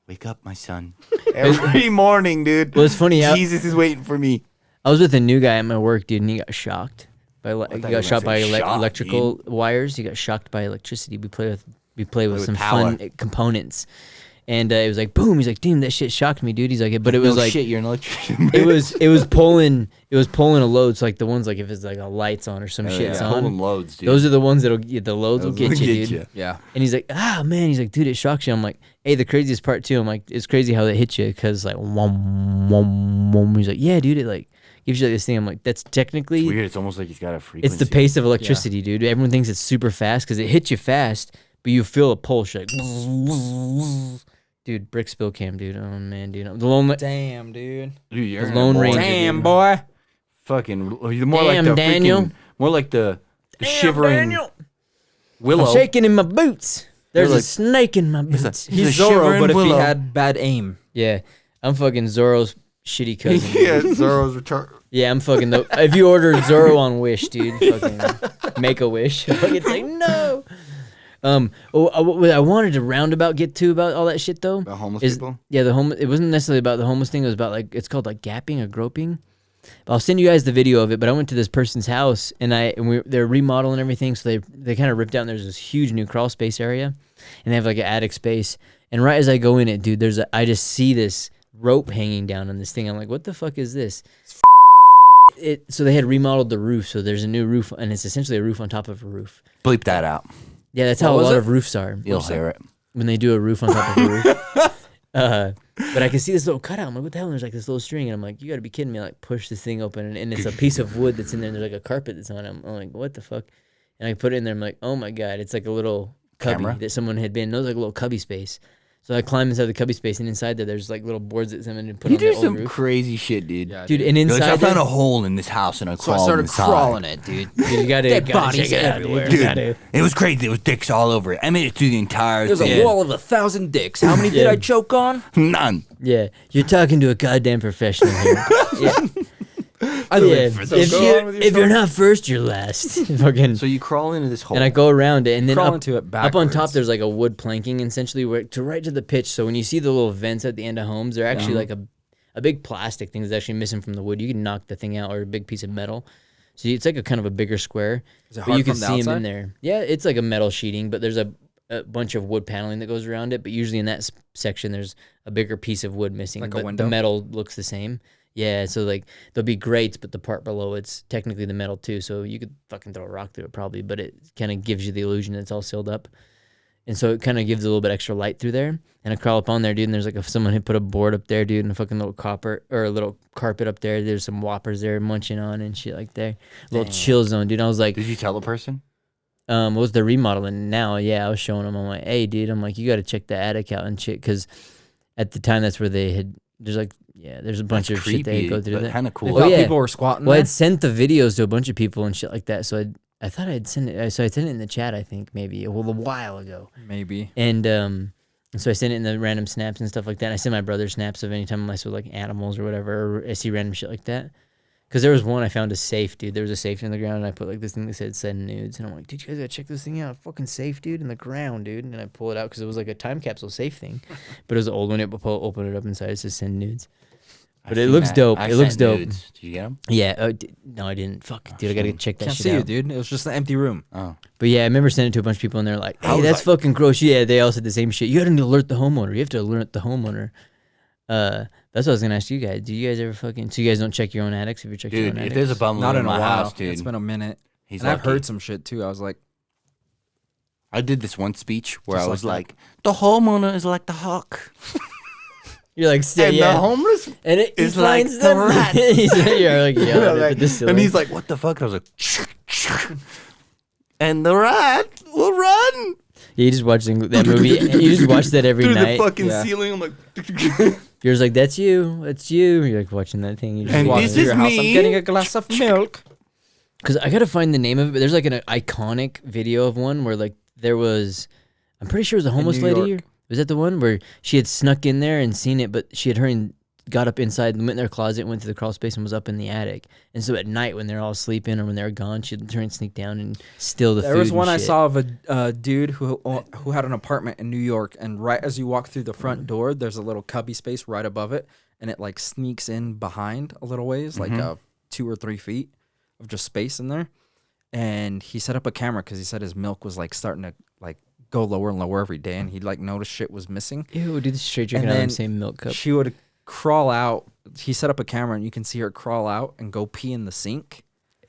Wake up, my son. Every morning, dude. Well, it's funny how- Jesus is waiting for me. I was with a new guy at my work, dude, and he got shocked by he thought you were got gonna shot by say shock, electrical wires. He got shocked by electricity. We play with with some power. fun components, and it was like boom. He's like, dude, that shit shocked me, dude. He's like, but it was No like shit, you're an electrician. it was pulling a load. So like the ones like if it's like a lights on or some shit's on. Pulling loads, dude. Those are the ones that'll get the loads will get you, dude. Yeah. And he's like, man. He's like, dude, it shocks you. I'm like, hey, the craziest part too. I'm like, it's crazy how that hits you because like, wom, wom, wom. He's like, yeah, dude, it like gives you like this thing. I'm like, that's technically It's weird. It's almost like he's got a frequency. it's the pace of electricity, dude. Everyone thinks it's super fast because it hits you fast, but you feel a pulse. You're like, dude, brick spill cam, dude. Oh man, dude. The lone, Damn, dude. Dude, you're the in a Lone more- Ranger. Damn, dude. boy. Fucking, you're more like Damn, the Daniel. freaking, more like the shivering willow. I'm shaking in my boots. There's You're a like- snake in my He's a- boots. He's a Zorro, shivering but if he willow. had bad aim. Yeah, I'm fucking Zorro's shitty cousin. Yeah, Zorro's return. Yeah, I'm fucking the. If you order Zorro on Wish, dude, fucking make a wish. It's like no. What I wanted to roundabout get to about all that shit though. About homeless is, people? Yeah, the home. It wasn't necessarily about the homeless thing. It was about like it's called like gapping or groping. I'll send you guys the video of it. But I went to this person's house and they're remodeling everything, so they kind of ripped out. And there's this huge new crawl space area, and they have like an attic space. And right as I go in it, dude, I just see this rope hanging down on this thing. I'm like, what the fuck is this? So they had remodeled the roof, so there's a new roof, and it's essentially a roof on top of a roof. Bleep that out. Yeah, that's how a was lot it? of roofs are. You'll hear it. When they do a roof on top of a roof. But I can see this little cutout. I'm like, what the hell? And there's like this little string, and I'm like, you got to be kidding me! I like push this thing open, and it's a piece of wood that's in there. And there's like a carpet that's on it. I'm like, what the fuck? And I put it in there. I'm like, oh my god! It's like a little cubby Camera? that someone had been. It was like a little cubby space. So I climb inside the cubby space, and inside there's like little boards that someone had put You on do the old some roof. crazy shit, dude. Yeah, Dude, and You're like, inside I found there- a hole in this house and I So I crawled started inside. crawling it, dude. Dude, you gotta, Dead gotta bodies check it out, everywhere. dude. You Dude, gotta- it was crazy. There was dicks all over it. I made it through the entire There's thing. a wall of 1,000 dicks. How many did Yeah. I choke on? None. Yeah, you're talking to a goddamn professional here. Yeah. I Yeah, live for if, Go you, on with your if you're story. not first, you're last. Fucking. So you crawl into this hole. And I go around it, and then Crawl up, into it up on top, backwards. there's like a wood planking, essentially, where to right to the pitch. So when you see the little vents at the end of homes, they're actually like a big plastic thing that's actually missing from the wood. You can knock the thing out, or a big piece of metal. So it's like a kind of a bigger square. Is it But hard you can from the see them in outside? there. Yeah, it's like a metal sheeting, but there's a bunch of wood paneling that goes around it. But usually in that section, there's a bigger piece of wood missing. Like a but window? the metal looks the same. Yeah, so like there'll be grates, but the part below it's technically the metal too. So you could fucking throw a rock through it probably, but it kind of gives you the illusion that it's all sealed up. And so it kind of gives a little bit extra light through there. And I crawl up on there, dude, and there's like if someone had put a board up there, dude, and a fucking little copper or a little carpet up there. There's some whoppers there munching on and shit like there. A little chill zone, dude. I was like, Did you tell the person? what was the remodeling now? Yeah, I was showing them. I'm like, hey, dude, I'm like, you got to check the attic out and shit, because at the time that's where they had. There's like, yeah, there's a bunch That's of shit they go through. That. kind of They cool. Oh, thought yeah. people were squatting Well, there. I'd sent the videos to a bunch of people and shit like that. So I thought I'd send it. So I sent it in the chat. I think maybe a while ago. Maybe. And so I sent it in the random snaps and stuff like that. And I send my brother snaps of any time I mess with like animals or whatever, or I see random shit like that. Because there was one I found a safe, dude. There was a safe in the ground, and I put like this thing that said "send nudes," and I'm like, dude, you guys gotta check this thing out. Fucking safe, dude, in the ground, dude. And I pull it out because it was like a time capsule safe thing, but it was an old one. It open it up inside. It says "send nudes." But it looks dope. It looks dope. Did you get them? Yeah. No, I didn't. Fuck, dude. I gotta check that Can't shit see out. you, dude. It was just an empty room. Oh. But yeah, I remember sending it to a bunch of people, and they're like, I "Hey, was that's like- fucking gross." Yeah, they all said the same shit. You gotta alert the homeowner. You have to alert the homeowner. That's what I was gonna ask you guys. Do you guys ever fucking? So you guys don't check your own attics? If you check your Dude, own if attics? there's a bum Not in in a my while. house, dude, It's been a minute. he's And I've lucky. heard some shit too. I was like, I did this one speech where Just I was like like, the homeowner is like the hawk. You're like, And yeah. the homeless And he is like finds the them. rat. You're like, yeah. Like, and he's like, what the fuck? I was like, and the rat will run. you just watching that movie. You just watch that every through night. the fucking Yeah. ceiling. I'm like, You're just like, that's you. That's you. You're like watching that thing. You just And Walk watch this to it. is your house. me. I'm getting a glass of milk. Because I gotta find the name of it. But there's like an iconic video of one where like there was, I'm pretty sure it was a homeless New lady. York. Was that the one where she had snuck in there and seen it, but she had hurried and got up inside, went in their closet, went to the crawl space, and was up in the attic. And so at night when they're all sleeping or when they're gone, she'd turn and sneak down and steal the food. There was and one I shit. saw of a dude who had an apartment in New York, and right as you walk through the front door, there's a little cubby space right above it, and it like sneaks in behind a little ways, like 2 or 3 feet of just space in there. And he set up a camera because he said his milk was like starting to like go lower and lower every day, and he like noticed shit was missing. Ew, dude, straight drinking out of the same milk cup. She would crawl out. He set up a camera, and you can see her crawl out and go pee in the sink.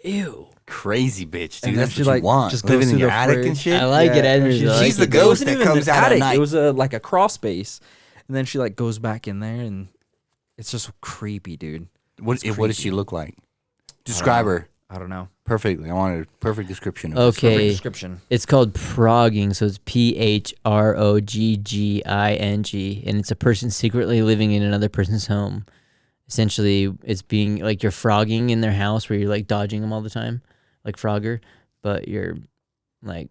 Ew. crazy bitch, dude. And then That's she, what you like, want. just Living goes in through your the attic and fridge. shit. I like it, Andrew. and I like she's the it. ghost It wasn't that even comes the out at attic. night. It was like a crawl space, and then she like goes back in there, and it's just creepy, dude. What does creepy. she look like? Describe her I don't know. perfectly. I want a perfect description of Perfect Okay. description. It's called progging, so it's PHROGGING, and it's a person secretly living in another person's home. Essentially, it's being like you're frogging in their house where you're like dodging them all the time, like Frogger, but you're like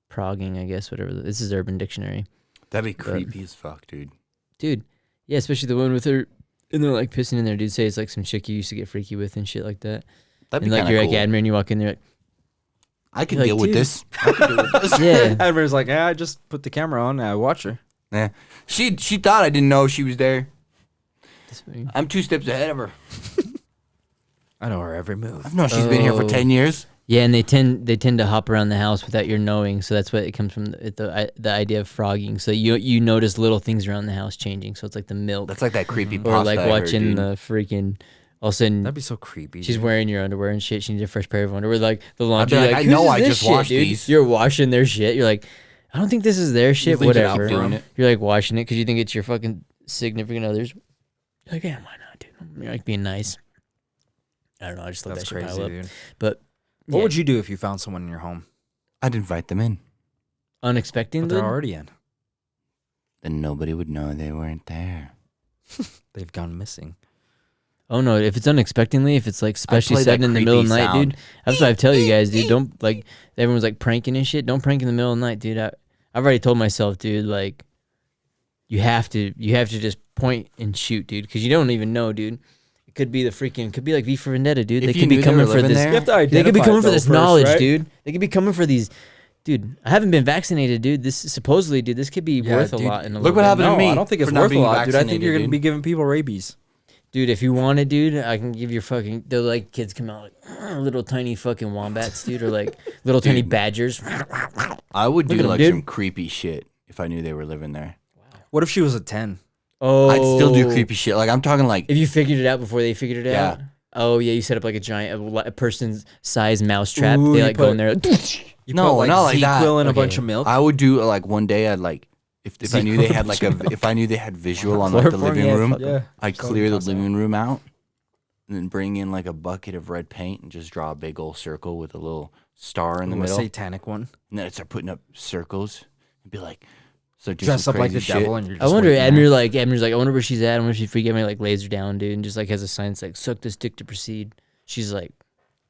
progging, I guess, whatever. This is Urban Dictionary. That'd be creepy as fuck, dude. Dude, yeah, especially the one with her, and they're like pissing in there. Dude, say it's like some chick you used to get freaky with and shit like that. That'd And be like kind you're of like cool. admin, you walk in there, I could You're like, deal with dude. this. I could deal with this. yeah. Everybody's like, I just put the camera on and I watch her. Yeah. She thought I didn't know she was there. That's funny. I'm 2 steps ahead of her. I know her every move. I've known she's been here for Oh. 10 years. Yeah, and they tend to hop around the house without your knowing. So that's what it comes from the idea of frogging. So you notice little things around the house changing. So it's like the milk, That's like that creepy or pasta like I heard, watching dude. the freaking. All of a sudden, That'd be so creepy. she's dude. wearing your underwear and shit. She needs a fresh pair of underwear. Like the laundry. like, Like, I "Whose know is I this just shit, washed dude?" these. You're washing their shit. You're like, I don't think this is their shit. leave it out Whatever. for 'em. it. You're like washing it because you think it's your fucking significant others. You're like, yeah, why not, dude? You're like being nice. I don't know. I just let That's that shit crazy, pile up. dude. But What yeah, would you do if you found someone in your home? I'd invite them in. But unexpectedly? they're already in. Then nobody would know they weren't there. They've gone missing. Oh no! If it's unexpectedly, if it's like especially play that sudden in the middle of the creepy night, sound. dude. That's what I tell you guys, dude. Don't like everyone's like pranking and shit. Don't prank in the middle of the night, dude. I've already told myself, dude. Like, you have to just point and shoot, dude, because you don't even know, dude. It could be could be like V for Vendetta, dude. If They you could be knew they coming were for living this. there- You have to They could be identify coming it, for though, this first, knowledge, right? dude. They could be coming for these. Dude, I haven't been vaccinated, dude. This supposedly, dude, this could be Yeah, worth dude. a lot. In a Look little what bit. happened to No, me I don't think it's for not worth a being lot, dude. I think vaccinated, you're going to dude. be giving people rabies. Dude, if you want it, dude, I can give you fucking. They're like kids come out like little tiny fucking wombats, dude, or like little tiny Dude. badgers. I would Look do at 'em, like dude. some creepy shit if I knew they were living there. What if she was a 10? Oh, I'd still do creepy shit. Like I'm talking like If you figured it out before they figured it Yeah. out. Oh yeah, you set up like a giant, a person's size mouse trap. Ooh, They you like go put- in there. You No, put, like, not like that. ZQL and a Okay. bunch of milk? I would do like one day I'd like if I knew they had like if I knew they had visual on like the Chloroform, living yeah, room, fuck 'em. yeah. I'd Shut clear the us out. living room out and then bring in like a bucket of red paint and just draw a big old circle with a little star in the Ooh, a middle. satanic one. And then I'd start putting up circles and be like, so Dress up like the devil and you're I just wonder. waiting Admir's there. like, I wonder where she's at. I wonder if she freak out me, like lays her down, dude, and just like has a sign that's like, "Suck this dick to proceed." She's like,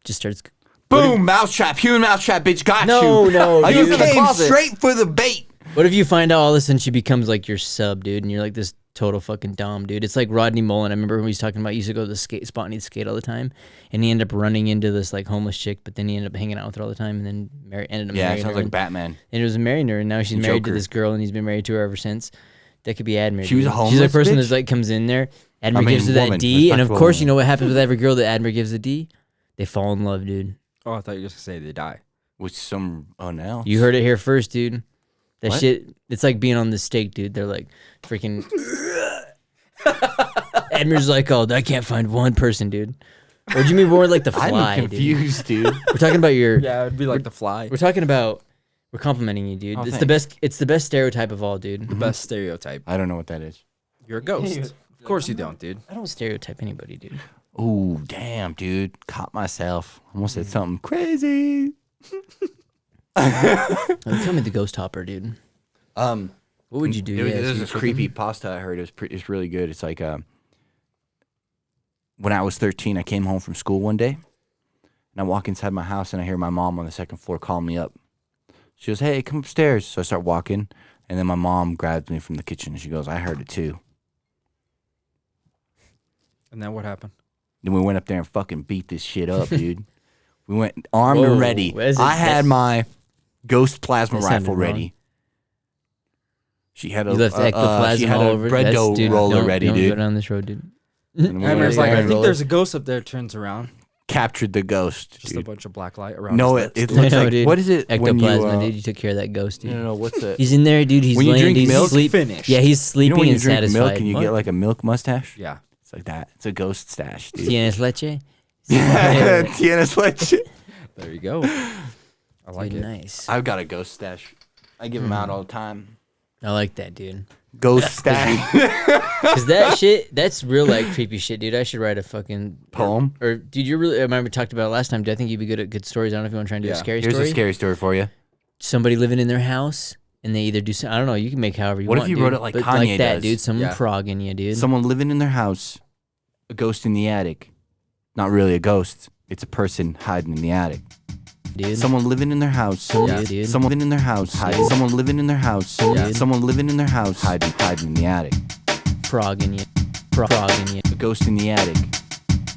just starts. boom, mousetrap, human mousetrap, bitch, got No, you. no, I dude. just in the came closet. straight for the bait. What if you find out all of a sudden she becomes like your sub, dude, and you're like this total fucking dom, dude? It's like Rodney Mullen. I remember when he was talking about he used to go to the skate spot and he'd skate all the time, and he ended up running into this like homeless chick, but then he ended up hanging out with her all the time, and then ended up Yeah, marrying it sounds her. like and, Batman. and it was marrying her, and now she's And married to Joker. this girl, and he's been married to her ever since. That could be Admir. She was a dude. She's homeless a person bitch? that's like comes in there. Admir I mean, gives her that woman, D, and of respectable course, you woman. know what happens with every girl that Admir gives a D? They fall in love, dude. Oh, I thought you were going to say they die. With some else. You heard it here first, dude. That What? shit, it's like being on the stake, dude. They're like freaking. Admir's like, oh, I can't find one person, dude. Or do you mean more like the fly, I'm dude? confused, dude. We're talking about your. Yeah, it'd be like the fly. We're talking about. We're complimenting you, dude. Oh, It's the best. It's the best stereotype of all, dude. The best stereotype. I don't know what that is. You're a ghost. Of course you don't, dude. I don't stereotype anybody, dude. Ooh, damn, dude. Caught myself. Almost said something crazy. Tell me the ghost hopper, dude. What would you do? There's this creepy pasta I heard. It's really good. It's like when I was 13, I came home from school one day, and I walk inside my house, and I hear my mom on the second floor calling me up. She goes, "Hey, come upstairs." So I start walking, and then my mom grabs me from the kitchen, and she goes, "I heard it too." And then what happened? Then we went up there and fucking beat this shit up, dude. We went armed and ready. I had my ghost plasma rifle ready. She had a bread dough roller ready, don't dude. Go down this road, dude. Amber's like, I think there's a ghost up there. Turns around. Captured the ghost. Just dude. a bunch of black light around. No, his it lips. looks I know, like dude. what is it? Ectoplasma, when you, dude. You took care of that ghost, dude. No, what's it? He's in there, dude. He's When you laying, drink dude. milk, He's finished. Yeah, he's sleeping when you and drink satisfied. milk and you get like a milk mustache? Yeah. It's like that. It's a ghost stash, dude. Tienes leche? Tienes leche. There you go. I like Dude, it. nice. I've got a ghost stash. I give them out all the time. I like that, dude. Ghost stash. Cause that shit, that's real like creepy shit, dude. I should write a fucking Poem? Or dude, I remember we talked about it last time. Dude, I think you'd be good at good stories. I don't know if you want to try and do a scary Here's story. a scary story for you. Somebody living in their house and they either do I don't know. You can make however you What want. if you dude, wrote it like but Kanye like that, does? dude? Someone Yeah. progging you, dude. Someone living in their house, a ghost in the attic. Not really a ghost. It's a person hiding in the attic. Dude. Someone living in their house. Yeah, dude. Someone living in their house. Hiding. Someone living in their house. Yeah. Someone living in their house. Hiding in the attic. progging you. Progging you. A ghost in the attic.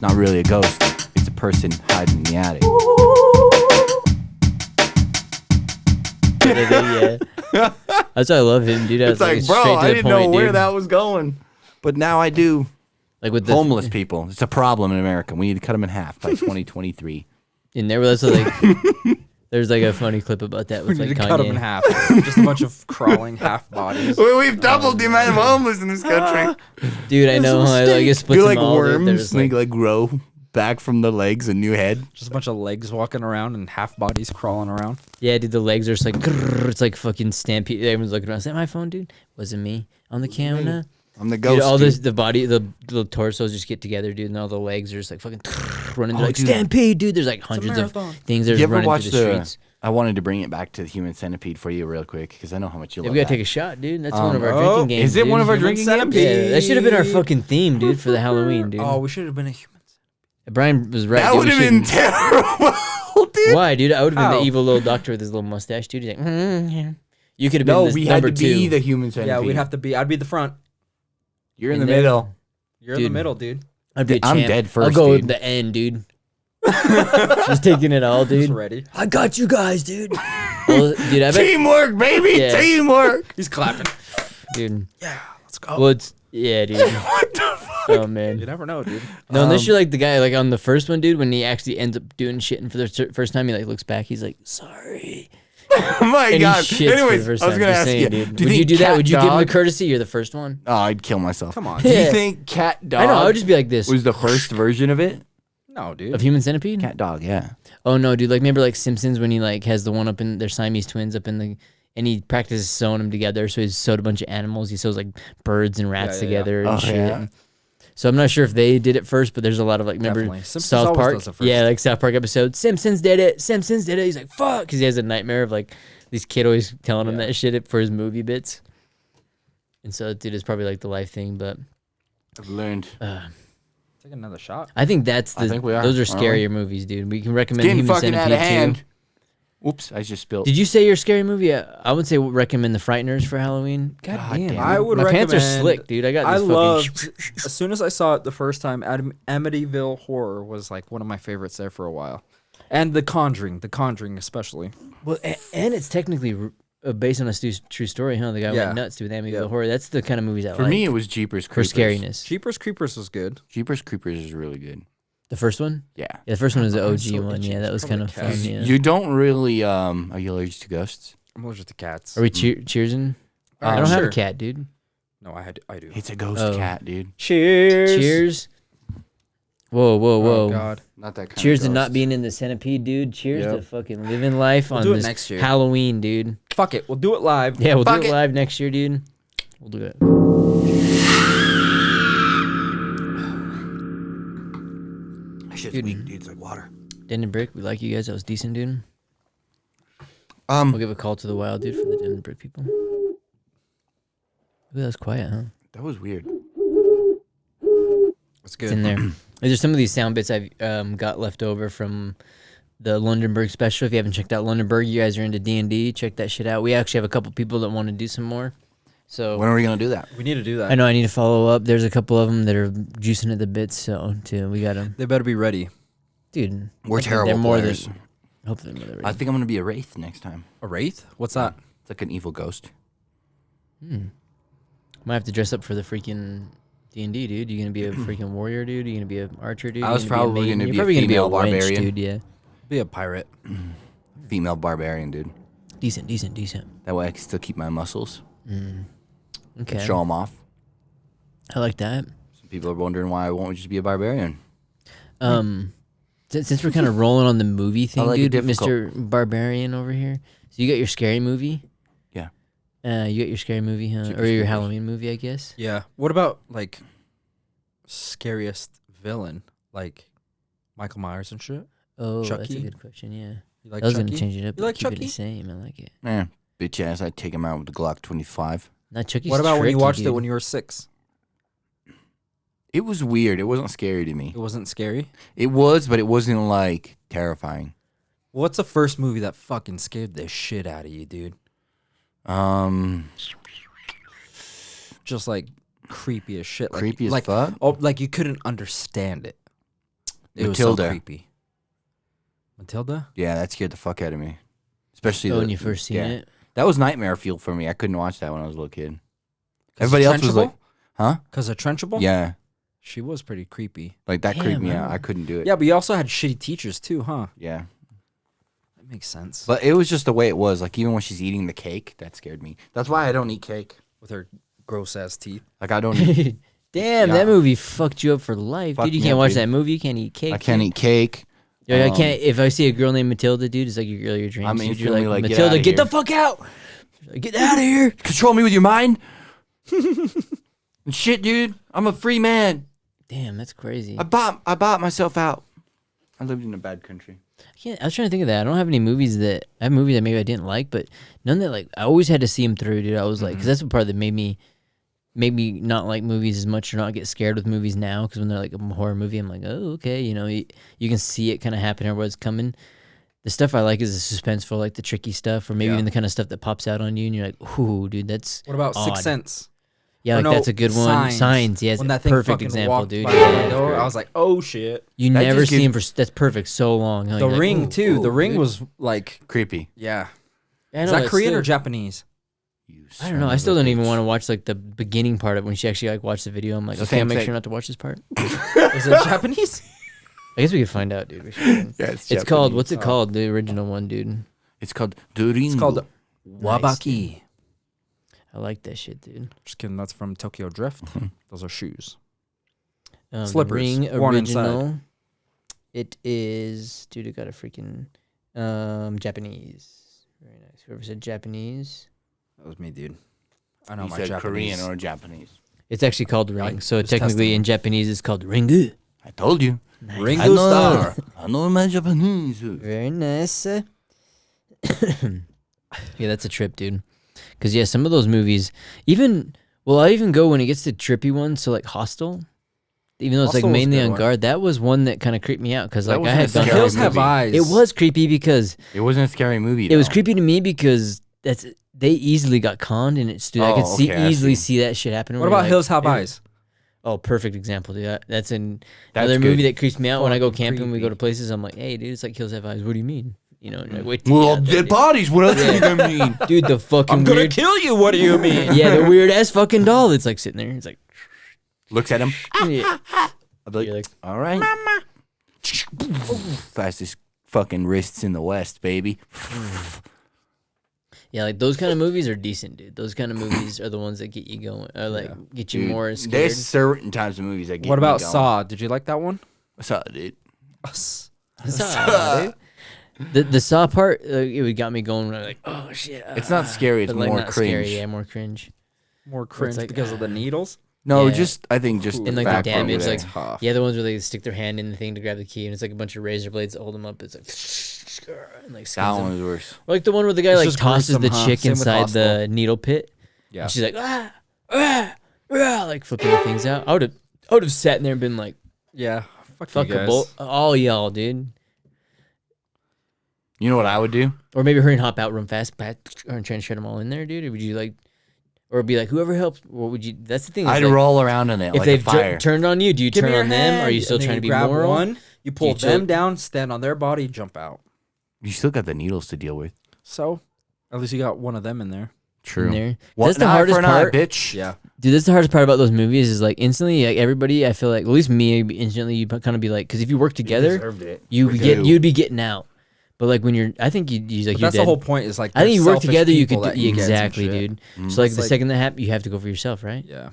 Not really a ghost. It's a person hiding in the attic. Yeah. That's why I love him, dude. It's like, bro, I didn't know where that was going, but now I do. Like with the Homeless people, it's a problem in America. We need to cut them in half by 2023. in there, that's like there's like a funny clip about that with We like need to cut them in Kanye. half. Just a bunch of crawling half bodies. We've doubled the amount of homeless in this country. Dude, I know. I like it splits You're like them all. Dude. worms, There's and they like grow back from the legs, a new head. Just a bunch of legs walking around and half bodies crawling around. yeah, dude, the legs are just like grrr, it's like fucking stampede. Everyone's looking around. Is that my phone, dude? Wasn't me on the camera. I'm the ghost. Dude, all dude. this, the body, the torsos just get together, dude, and all the legs are just like fucking running. They're like dude. stampede, dude. There's like hundreds of marathon. things Did that are you ever running watch through the streets. I wanted to bring it back to the human centipede for you real quick because I know how much you Yeah, love we gotta that. take a shot, dude. That's one of our oh, drinking games. Is it dude. one of our Human drinking games? centipede. Yeah, that should have been our fucking theme, dude, for the Halloween, dude. Oh, we should have been a human. Brian was right. That dude, would we have been shouldn't- terrible, dude. Why, dude? I would have been How? the evil little doctor with his little mustache, dude. He's like, yeah. You could have been No, this we had number to be two. the human centipede. Yeah, we'd have to be. I'd be the front. You're in in the there. middle. You're in the Dude. middle, dude. I'd be a I'm champ. dead I'll first, go dude. with the end, dude. Just taking it all, Just dude. ready. I got you guys, dude. Well, dude, I bet, Teamwork, baby. Yeah. Teamwork. He's clapping. dude. Yeah, let's go. Well, it's yeah, dude. What the fuck? Oh man. You never know, dude. No, unless you're like the guy like on the first one, dude. When he actually ends up doing shit, and for the first time, he like looks back, he's like, "Sorry." Oh my And god. he shits for Anyways, the first I was time. gonna Just ask saying, you. dude. Do Would you think do that? cat Would you give him the dog- courtesy? You're the first one. Oh, I'd kill myself. Come on. Do Yeah. you think cat dog I know. I would just be like this was the first version of it? No, dude. of Human Centipede. Cat dog, yeah. Oh no, dude! Like remember like Simpsons when he like has the one up in their Siamese twins up in the, and he practices sewing them together. So he's sewed a bunch of animals. He sews like birds and rats Yeah, yeah, together and Oh, shit. yeah. So I'm not sure if they did it first, but there's a lot of like remember Definitely. Simpsons South always Park. does it first. Yeah, like South Park episode. Simpsons did it. Simpsons did it. He's like fuck, because he has a nightmare of like this kid always telling him Yeah. that shit for his movie bits. And so dude, it's probably like the life thing, but I've learned. Take another shot. I think that's the. I think we are, Those are aren't we? scarier movies, dude. We can recommend Getting Human fucking out Centipede of hand. too. Oops, I just spilled. Did you say your scary movie? I would say recommend The Frighteners for Halloween. God, God damn. damn. I would My pants are recommend- slick, dude. I got I this loved. As soon as I saw it the first time, Amityville Horror was like one of my favorites there for a while, and The Conjuring especially. Well, and it's technically based on a true story, huh? The guy Yeah. went nuts with Amityville Yeah. Horror. That's the kind of movies I For like. me, it was Jeepers for Creepers. scariness. Jeepers Creepers was good. Jeepers Creepers is really good. The first one? Yeah. Yeah, the first one was the I'm OG so one. itchy. Yeah, that It's was kind of probably fun. cat. Yeah. You don't really, are you allergic to ghosts? I'm allergic to cats. Are we cheersing? I don't have a cat, dude. No, I do. It's a ghost Oh. cat, dude. Cheers. Cheers. Whoa, whoa, whoa. Oh God. Not that kind Cheers of to not ghost. being in the centipede, dude. Cheers Yep. to fucking living life We'll on do it this next year. Halloween, dude. Fuck it. We'll do it live. Yeah, we'll Fuck do it it. live next year, dude. We'll do it. That shit's weak, dude. It's like water. Den and Brick, we like you guys. That was decent, dude. We'll give a call to the wild, dude, for the Den and Brick people. Ooh, that was quiet, huh? That was weird. It's good. It's in there. There's some of these sound bits I've got left over from the Lundenberg special. If you haven't checked out Lundenberg, you guys are into D&D, check that shit out. We actually have a couple people that want to do some more. So when are we going to do that? We need to do that. I know I need to follow up. There's a couple of them that are juicing at the bits, so too. We got them. They better be ready. Dude, we're terrible players. Hopefully they're more ready. I think I'm going to be a wraith next time. A wraith? What's that? It's like an evil ghost. Might have to dress up for the freaking D&D, dude. You gonna be a freaking warrior, dude? You gonna be an archer, dude? I was probably going to be a female barbarian. Dude, yeah. Be a pirate. Female barbarian, dude. Decent. That way I can still keep my muscles. Okay. Show them off. I like that. Some people are wondering why I won't just be a barbarian. Since we're kind of rolling on the movie thing, like dude, difficult. Mr. Barbarian over here. So you got your scary movie? Yeah. You got your scary movie, huh? Super Or your spooky. Halloween movie, I guess? Yeah. What about, like, scariest villain? Like, Michael Myers and shit? Oh, that's a Chucky? good question, yeah. You like I was Chucky? going to change it up. You like keep it Chucky? the same. I like it. Bitch ass, I'd take him out with the Glock 25. Not Chucky's What about when you tricky, watched it dude. when you were 6? It was weird. It wasn't scary to me. It wasn't scary? It was, but it wasn't, like, terrifying. What's the first movie that fucking scared the shit out of you, dude? Just, like, creepy as shit. Creepy as like, fuck? Oh, like, you couldn't understand it. It was Matilda. so creepy. Matilda? Yeah, that scared the fuck out of me. Especially when you first seen it? That was nightmare fuel for me. I couldn't watch that when I was a little kid. Everybody else was like, huh? Because of Trenchable? Yeah. She was pretty creepy. Like, that Damn, creeped me I out. don't- I couldn't do it. Yeah, but you also had shitty teachers too, huh? Yeah. That makes sense. But it was just the way it was. Like, even when she's eating the cake, that scared me. That's why I don't eat cake. With her gross ass teeth. Like, I don't eat. Damn, Yeah. that movie fucked you up for life, Fucked dude. You me can't up, watch dude. that movie. You can't eat cake. I can't eat cake. Yo, I can't. If I see a girl named Matilda, dude, it's like your girl of your dreams. I'm dude. You're instantly like, get Matilda, outta get the here." fuck out! Like, get out of here! Control me with your mind. And shit, dude. I'm a free man. Damn, that's crazy. I bought myself out. I lived in a bad country. I was trying to think of that. I don't have any movies that I have movies that maybe I didn't like, but none that like I always had to see them through, dude. I was like, because that's the part that made me not like movies as much or not get scared with movies now. Because when they're like a horror movie, I'm like, oh, okay, you know, you can see it kind of happen or what's coming. The stuff I like is the suspenseful, like the tricky stuff, or maybe even the kind of stuff that pops out on you, and you're like, ooh, dude, that's What about odd. Sixth Sense? Yeah, Or like no, that's a good one. Signs, yes, When that thing perfect fucking example, walked dude. by Yeah. the door, I was like, oh shit. You That never just see him gives- for that's perfect so long. Huh? The You're like, Ring ooh, too. The ooh, Ring dude. was like, Creepy. yeah. Yeah, I Is know, that it's Korean still- or Japanese? I don't know. I still don't even want to watch like the beginning part of it when she actually like watched the video. I'm like, It's the okay, I'll same make thing. sure not to watch this part. Is it Japanese? I guess we could find out, dude. We should. Yeah, It's called what's it called? The original one, dude. It's called Duringo. It's called Nice, Wabaki. I like that shit, dude. Just kidding. That's from Tokyo Drift. Those are shoes. The Slippers, Ring worn inside. original. It is, dude. It got a freaking Japanese. Very nice. Whoever said Japanese. That was me, dude. I know You my said Japanese. Korean or Japanese. It's actually called Ring. So just technically testing. in Japanese it's called Ringu. I told you. Ringo Star. I know my Japanese. Very nice. Yeah, that's a trip, dude. Because, yeah, some of those movies, I even go when it gets to trippy ones, so like Hostel, even though it's like Hostel was a mainly good on one. guard, that was one that kind of creeped me out. Because, That like, I wasn't had a gone. The scary Hills Have movie. Eyes. It was creepy because It wasn't a scary movie. it was though. creepy to me because they easily got conned and it's dude, I could Oh, okay, I easily see. see that shit happen. What where about you're Hills like, Have "Hey." Eyes? Oh, perfect example, dude. That's another That's movie good. that creeps me out when I go Fucking camping. We go creepy. to places. I'm like, hey, dude, it's like Hills Have Eyes. What do you mean? You know, and you're like, wait, till you Well, get out there, dead dude. bodies. What else are you gonna mean? Dude, the fucking weird. kill you. What do you mean? Yeah, the weird ass fucking doll that's like sitting there. It's like, Looks at him. yeah. I'll be You're like, like, all right. Fastest fucking wrists in the West, baby. yeah, like those kind of movies are decent, dude. Those kind of movies are the ones that get you going, or like get you Dude, more scared. There's certain types of movies that get What about me going. Saw? Did you like that one? Saw, dude. Saw, dude. The Saw part, it got me going. When I was like, oh shit. It's not scary. It's but, like, more not cringe. Scary, yeah, more cringe. More cringe like, because of the needles. No, Yeah. just I think just And like the fact damage, over like there. Tough. the other ones where they stick their hand in the thing to grab the key, and it's like a bunch of razor blades that hold them up. It's like and like That skins one them. was worse. Or like the one where the guy It's like just tosses the gruesome, huh? chick Same with inside Hostel. the needle pit. Yeah. And she's like like flipping the things out. I would have sat in there and been like, Yeah. fuck you a guys. bull, all y'all, dude. You know what I would do? Or maybe hurry and hop out real fast, or try and shred them all in there, dude. Or would you like, or be like, whoever helps? What would you? That's the thing. I'd like, roll around in it if like a they've fire. turned on you, do you Give me turn your on them? Or are you hand, still and then trying to be grab moral? one, you pull you them chill? down, stand on their body, jump out. You still got the needles to deal with. So, at least you got one of them in there. True. In there. What, That's the an eye hardest for an eye, part. bitch. Yeah. Dude, that's the hardest part about those movies is like instantly, like everybody, I feel like, at least me, instantly, you kind of be like, because if you work together, you'd be getting out. But like when you're, I think you like But you're that's dead. the whole point. Is like I think they're you work selfish together, you people could that get some exactly, shit. dude. Mm. So like It's the like- second that happens, you have to go for yourself, right? Yeah.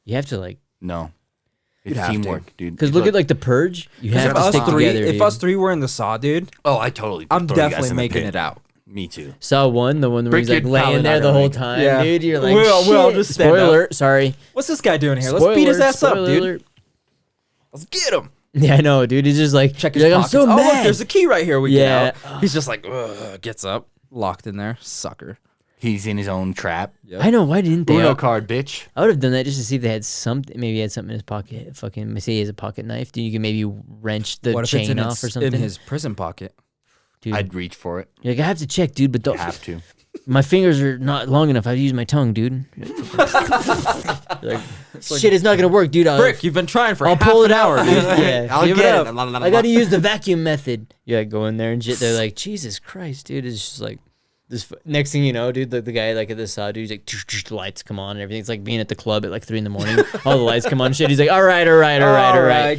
You have to like, No. You'd It's have to. teamwork, dude. because look at like the Purge, you have If to stick together. if dude. us three were in the Saw, dude, Oh, I totally. I'm throw you guys definitely in the making pit. it out. Me too. Saw one, the one where he's Brick, like you're probably laying there not the gonna whole make it. time, Yeah. dude. You're like, We'll shit. just stand Spoiler up. alert, sorry. What's this guy doing here? Let's beat his Spoiler, ass up, dude. alert. Let's get him. Yeah, I know, dude. He's just like, Check he's his like, I'm pockets. so Oh, mad. look, there's a key right here. We Yeah. get out. He's just like, ugh, gets up, locked in there, sucker. He's in his own trap. Yep. I know. Why didn't they? Uno card, bitch. I would have done that just to see if they had something. Maybe he had something in his pocket. Fucking, say he has a pocket knife. Dude, you can maybe wrench the What if it's chain in, off or something. in his prison pocket? Dude, I'd reach for it. you're like, I have to check, dude, but You don't. have to. My fingers are not long enough. I have to use my tongue, dude. You're like, shit, it's not gonna work, dude. Brick, you've been trying for I'll half pull an it out, hour, dude. dude. Yeah. I'll Give get it it. I got to use the vacuum method. Yeah, go in there and shit. They're like, Jesus Christ, dude. It's just like this. Next thing you know, dude, the guy like at the Saw, dude, he's like, the lights come on and everything. It's like being at the club at like 3 a.m. All the lights come on and shit. He's like, all right.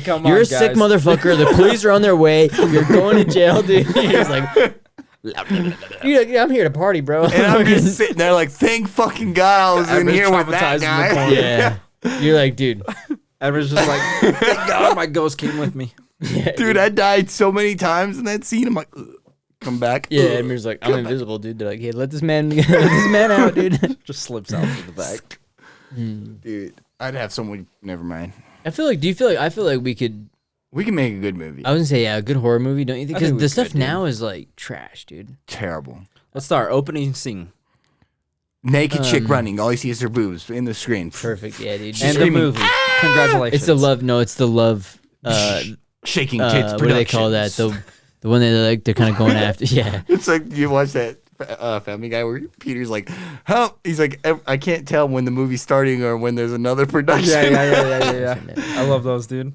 Come You're on, a sick guys." motherfucker. The police are on their way. You're going to jail, dude. He's like, you're like, yeah, I'm here to party, bro. And I'm just sitting there like, thank fucking God I was in Everyone's here with that traumatized in the guy. corner. yeah. You're like, dude. Everyone's just like, thank God my ghost came with me. Yeah, Dude, I died so many times in that scene. I'm like, ugh, come back. Yeah, Ugh. Edmund's like, I'm invisible, dude. They're like, hey, let this man out, dude. Just slips out through the back. Dude, I'd have someone. Never mind. I feel like, I feel like we could. We can make a good movie. I was gonna say, yeah, a good horror movie, don't you think? I Because think we the stuff could, dude. now is like trash, dude. Terrible. Let's start opening scene. Naked chick running. All you see is her boobs in the screen. Perfect, yeah, dude. And the screaming, movie. Congratulations. It's the love. No, it's the love. Shaking tits. What do they call that? The one that they're kind of going after. Yeah. It's like you watch that Family Guy where Peter's like, "How?" He's like, "I can't tell when the movie's starting or when there's another production." Yeah. I love those, dude.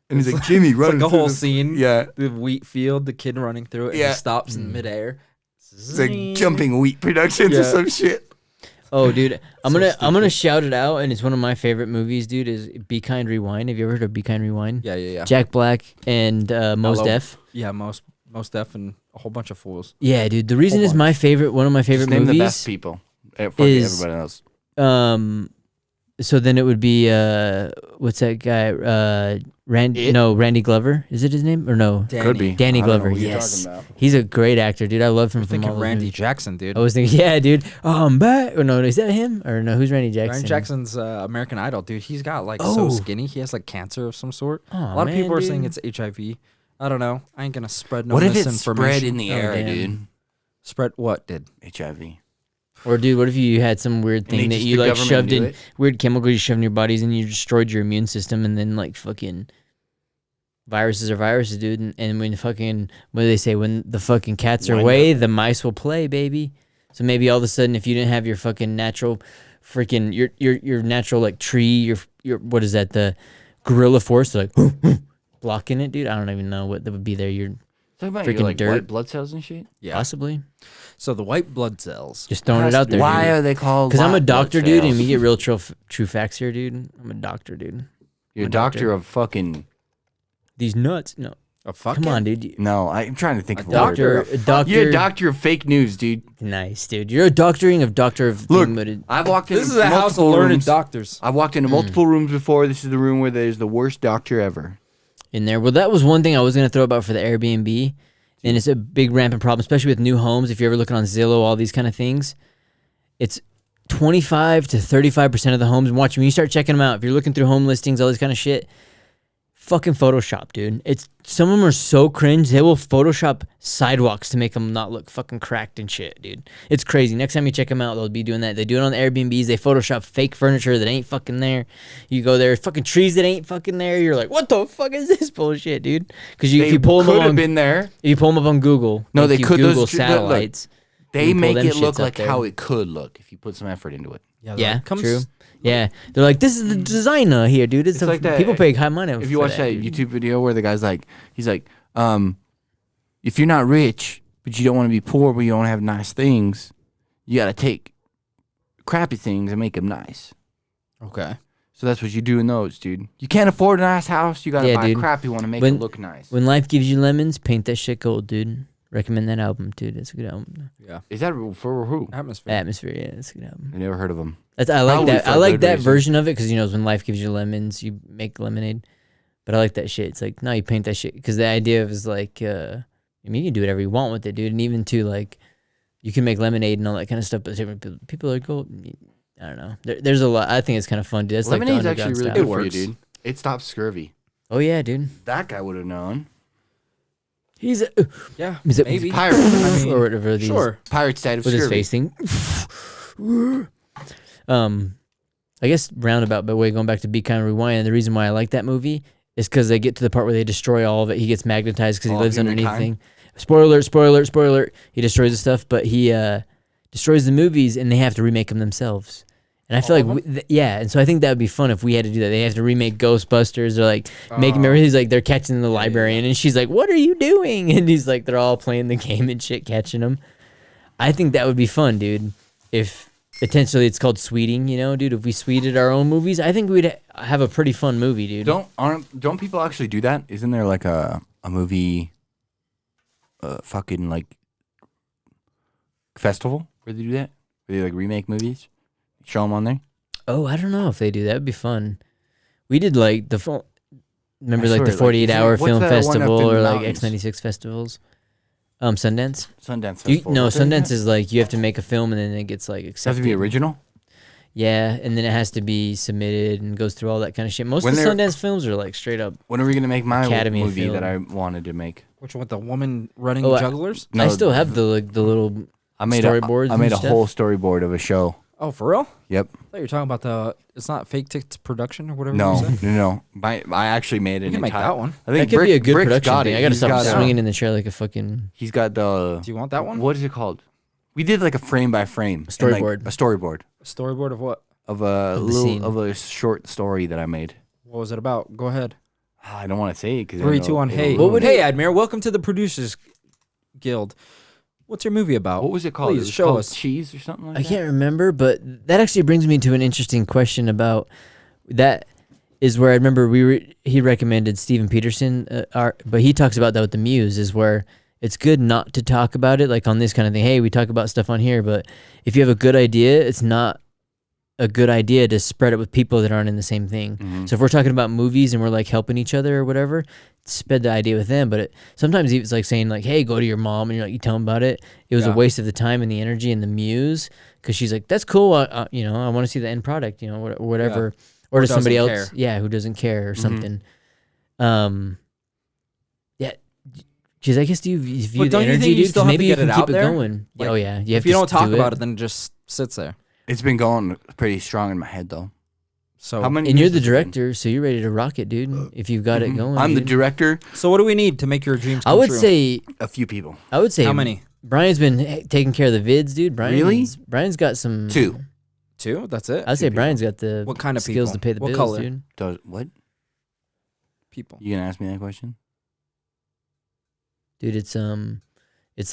And he's like, "Jimmy, It's running like a through whole the-" scene. Yeah, The wheat field, the kid running through it, and Yeah. he stops in midair. it's like jumping wheat productions or Yeah. some shit. Oh, dude, I'm gonna shout it out, and it's one of my favorite movies, dude. Is Be Kind Rewind? Have you ever heard of Be Kind Rewind? Yeah. Jack Black and Mos Hello. Def. Yeah, most Def and a whole bunch of fools. Yeah, dude. The reason Whole it's my favorite, one of my favorite Just name movies. the best people. Fuck is- everybody else. So then it would be what's that guy? Randy Glover. Is it his name or no? Could be. Danny I don't know Glover. who you're Yes, talking about. he's a great actor, dude. I love him from Thinking all those Randy movies. Jackson, dude. I was thinking, yeah, dude. Oh, I'm back. Or no, is that him? Or no, who's Randy Jackson? Ryan Jackson's American Idol, dude. He's got like Oh. so skinny. He has like cancer of some sort. Aw, a lot of man, people are saying dude. it's HIV. I don't know. I ain't gonna spread no What if it's misinformation. spread in the Oh, air, damn. dude? Spread what did? HIV. Or dude, what if you had some weird they thing that just- you the like government shoved knew in it? weird chemicals you shoved in your bodies and you destroyed your immune system and then like fucking viruses are viruses, dude. And when fucking what do they say? When the fucking cats are Wind away, the mice will play, baby. So maybe all of a sudden, if you didn't have your fucking natural, freaking your natural like tree, your what is that? The gorilla force, like blocking it, dude. I don't even know what that would be there. You're Talking about Freaking your, like, dirt. white blood cells and shit? Yeah. possibly So the white blood cells. just throwing it out there. Why dude. are they called Because I'm a white blood doctor, dude, and cells? we get real true facts here, dude. I'm a doctor, dude. You're a I'm a doctor of fucking... These nuts, no. A fucking Come on, dude. No, I'm trying to think of a Doctor, word. doctor. You're a doctor of fake news, dude. Nice, dude. You're a doctor of Look, thing, but it- I've walked into This is a house of multiple learned rooms. doctors. I've walked into multiple rooms before. This is the room where there's the worst doctor ever. in there. Well, that was one thing I was gonna throw about for the Airbnb, and it's a big rampant problem, especially with new homes. If you're ever looking on Zillow, all these kind of things, it's 25 to 35% of the homes, and watch when you start checking them out, if you're looking through home listings, all this kind of shit, fucking Photoshop, dude. Some of them are so cringe, they will Photoshop sidewalks to make them not look fucking cracked and shit, dude. It's crazy. Next time you check them out, they'll be doing that. They do it on the Airbnbs. They Photoshop fake furniture that ain't fucking there. You go there, fucking trees that ain't fucking there. You're like, what the fuck is this bullshit, dude? Because if you pull them up on, been there. If you pull them up on Google, no, they could. Google satellites. They make it look like how it could look if you put some effort into it. Yeah, true. Yeah, they're like, this is the designer here, dude. It's like that. People pay high money. If you watch that YouTube video where the guy's like, he's like, if you're not rich, but you don't want to be poor, but you don't have nice things, you got to take crappy things and make them nice. Okay. So that's what you do in those, dude. You can't afford a nice house. You got to buy a crappy one to make it look nice. When life gives you lemons, paint that shit gold, dude. Recommend that album, dude. It's a good album. Yeah. Is that for who? Atmosphere. Atmosphere, yeah. It's a good album. I never heard of them. I like that. I like that version of it because, when life gives you lemons, you make lemonade. But I like that shit. It's like, no, you paint that shit. Because the idea is like, you can do whatever you want with it, dude. And even too, like, you can make lemonade and all that kind of stuff. But people are cool. I don't know. There's a lot. I think it's kind of fun, dude. That's Lemonade's like actually really good for you, dude. It stops scurvy. Oh, yeah, dude. That guy would have known. He's a maybe pirate. Or whatever. Pirate's side of with scurvy. his face thing. I guess roundabout by way, going back to Be Kind Rewind. The reason why I like that movie is because they get to the part where they destroy all of it. He gets magnetized because he lives underneath thing. Spoiler alert. He destroys the stuff, but he destroys the movies, and they have to remake them themselves. And I feel like, and so I think that would be fun if we had to do that. They have to remake Ghostbusters or like make him. He's like they're catching the librarian, and she's like, "What are you doing?" And he's like, they're all playing the game and shit, catching him. I think that would be fun, dude. If potentially it's called sweeting, dude. If we sweeted our own movies, I think we'd have a pretty fun movie, dude. Don't people actually do that? Isn't there like a movie, fucking like festival where they do that? Where they like remake movies? Show them on there. Oh, I don't know if they do. That would be fun. We did like the remember like the 48-hour film festival or like X96 festivals. Sundance. Festival. Sundance is like you have to make a film and then it gets like accepted. It has to be original. Yeah, and then it has to be submitted and goes through all that kind of shit. Most of the Sundance films are like straight up. When are we gonna make my Academy movie that I wanted to make? Which one with the woman running jugglers? No, I still have the little storyboards. I made a whole storyboard of a show. Oh, for real? Yep. I thought you were talking about it's not Fake Tits Production or whatever. No. I actually made it. You can make that one. I think that could be a good production thing. I gotta stop swinging in the chair like a fucking. He's got the. Do you want that one? What is it called? We did like a frame by frame storyboard. A storyboard. A storyboard of what? Of a short story that I made. What was it about? Go ahead. I don't want to say it because 3, 2, 1. Hey, Admir, welcome to the Producers Guild. What's your movie about? What was it called? Please show us. Cheese or something like that? I can't remember, but that actually brings me to an interesting question about that. Is where I remember he recommended Steven Peterson, but he talks about that with the Muse, is where it's good not to talk about it like on this kind of thing. Hey, we talk about stuff on here, but if you have a good idea, it's not a good idea to spread it with people that aren't in the same thing. Mm-hmm. So if we're talking about movies and we're like helping each other or whatever, spread the idea with them. But sometimes it's like saying like, hey, go to your mom and you tell them about it. It was a waste of the time and the energy and the Muse because she's like, that's cool. I want to see the end product, whatever. Yeah. Or to somebody else, who doesn't care or something. Because I guess do you view the energy, dude? Because maybe you can keep it going. Like, oh yeah, if you don't talk about it, then it just sits there. It's been going pretty strong in my head though. So how many? And you're the director, so you're ready to rock it, dude. If you've got it going, I'm the director. So what do we need to make your dreams come true? I would true? say a few people. I would say how many? Brian's been taking care of the vids, dude. Brian's got some. Two? That's it? I'd say Brian's got the what kind of skills people? to pay the what bills, color? dude. What? People. You gonna ask me that question? Dude, it's